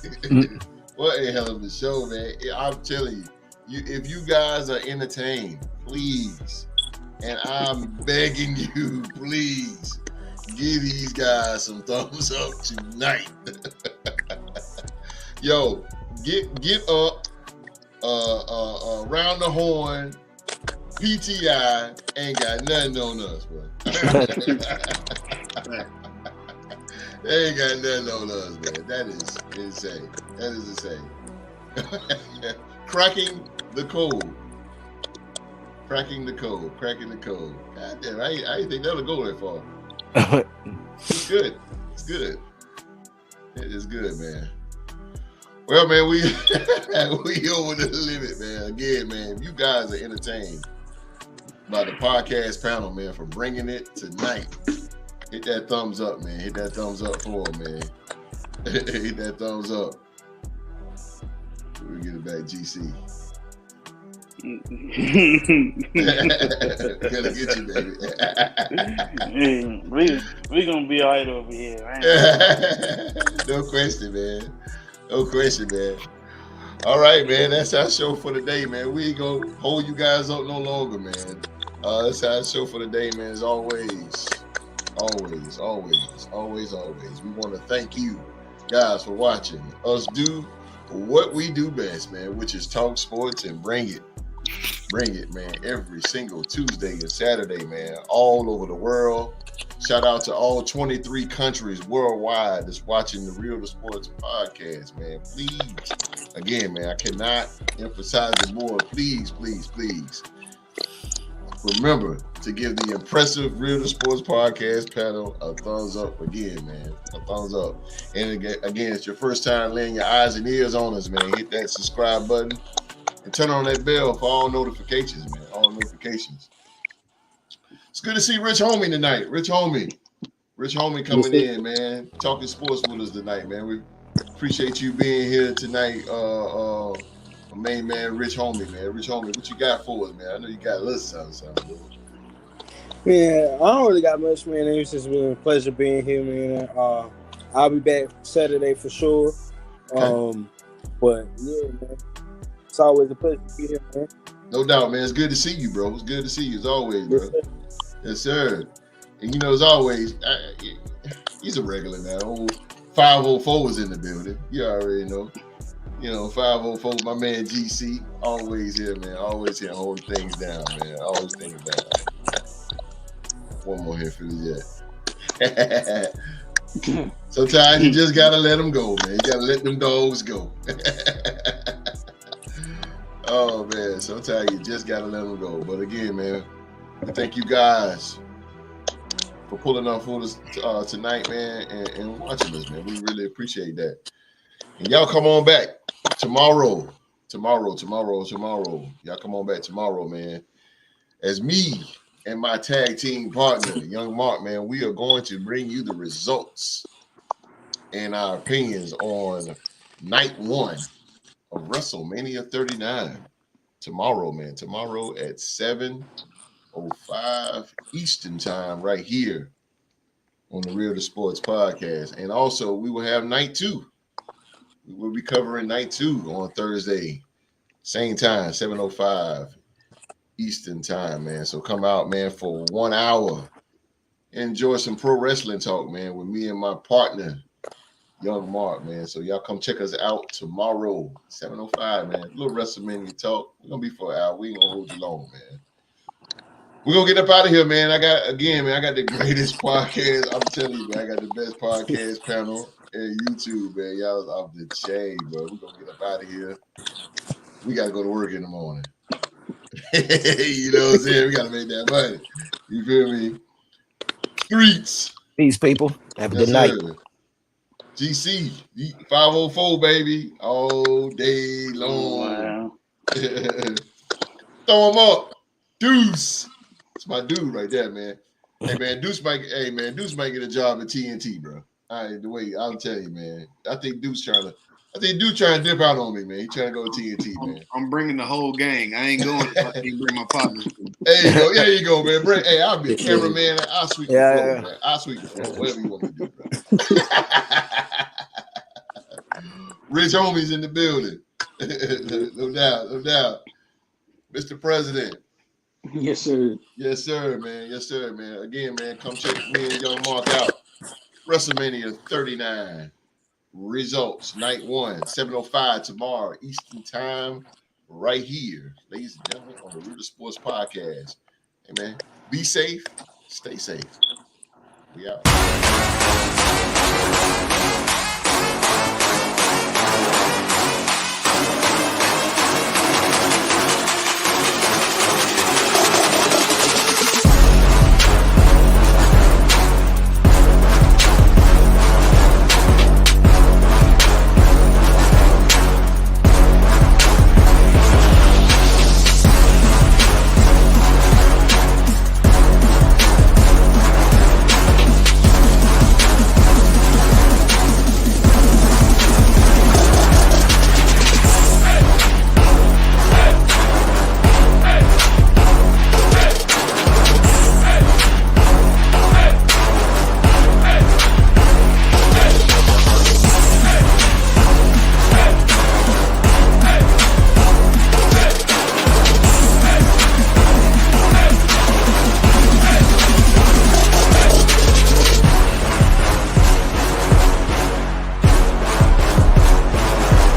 [SPEAKER 1] What a hell of a show, man. I'm telling you. If you guys are entertained, please, and I'm begging you, please, give these guys some thumbs up tonight. Yo, get up, around the horn, PTI ain't got nothing on us, bro. They ain't got nothing on us, man. That is insane. That is insane. Cracking the code. God damn, I didn't think that'll go that far. It's good. It is good, man. Well, man, we over the limit, man. Again, man, if you guys are entertained by the podcast panel, man, for bringing it tonight, hit that thumbs up, man. Hit that thumbs up for them, man. Hit that thumbs up. We'll get it back, GC. Gonna get you, baby.
[SPEAKER 4] we gonna be all right over here, man.
[SPEAKER 1] No question, man. No question, man. All right, man. That's our show for the day, man. We ain't gonna hold you guys up no longer, man. That's our show for the day, man. As always. We want to thank you guys for watching us do what we do best, man, which is talk sports and bring it, man, every single Tuesday and Saturday, man, all over the world. Shout out to all 23 countries worldwide that's watching the Real to Sports podcast, man. Please, again, man, I cannot emphasize it more. Please, remember to give the impressive Real to Sports podcast panel a thumbs up again, man. A thumbs up. And again, it's your first time laying your eyes and ears on us, man. Hit that subscribe button and turn on that bell for all notifications, man. All notifications. It's good to see Rich Homie tonight. Rich Homie coming in, man. Talking sports with us tonight, man. We appreciate you being here tonight. Main man, Rich Homie, man. Rich Homie, what you got for us, man? I know you got a little something.
[SPEAKER 7] Yeah, I don't really got much, man. It's just been a pleasure being here, man. I'll be back Saturday for sure.
[SPEAKER 1] Okay.
[SPEAKER 7] But yeah, man, it's always a pleasure to be here, man.
[SPEAKER 1] No doubt, man. It's good to see you, bro. It's good to see you as always, bro.
[SPEAKER 7] Yes, sir.
[SPEAKER 1] Yes, sir. And you know, as always, he's a regular now. Old 504 is in the building. You already know. You know, 504, my man GC, always here, man. Always here holding things down, man. Always things down. One more here for you yet. Sometimes you just gotta let them go, man. You gotta let them dogs go. Oh man, sometimes you just gotta let them go. But again, man, we thank you guys for pulling up for us tonight, man, and watching us, man. We really appreciate that. And y'all come on back tomorrow. Y'all come on back tomorrow, man. As me and my tag team partner, Young Mark, man, we are going to bring you the results and our opinions on night one of WrestleMania 39 tomorrow, man. Tomorrow at 7:05 Eastern time, right here on the Real to Sports podcast. And also, we will have night two. We will be covering night two on Thursday, same time, 7:05 Eastern time, man. So come out, man, for 1 hour. Enjoy some pro wrestling talk, man, with me and my partner, Young Mark, man. So y'all come check us out tomorrow, 7:05, man. A little WrestleMania talk. We're gonna be for an hour. We ain't gonna hold you long, man. We're gonna get up out of here, man. I got the greatest podcast. I'm telling you, man, I got the best podcast panel in YouTube, man. Y'all off the chain, bro. We're gonna get up out of here. We gotta go to work in the morning. You know what I'm saying? We gotta make that money. You feel me? Streets.
[SPEAKER 5] Peace, people. Have a good night.
[SPEAKER 1] GC 504, baby, all day long.
[SPEAKER 4] Wow.
[SPEAKER 1] Throw him up, Deuce. It's my dude right there, man. Hey man, Deuce might get a job at TNT, bro. The way I'm telling you, man. I think Deuce trying to dip out on me, man. He trying to go to TNT, man.
[SPEAKER 3] I'm bringing the whole gang. I ain't going if I can't bring my partners.
[SPEAKER 1] There you go, man. Hey, I'll be a cameraman. I'll sweep the floor, man. I'll sweep the floor, whatever you want me to do, bro. Rich Homie's in the building. No doubt. Mr. President.
[SPEAKER 2] Yes, sir.
[SPEAKER 1] Yes, sir, man. Again, man, come check me and Young Mark out. WrestleMania 39 results, night one, 7:05 tomorrow, Eastern time, right here, ladies and gentlemen, on the Real to Sports podcast. Hey, man, be safe, stay safe. We out.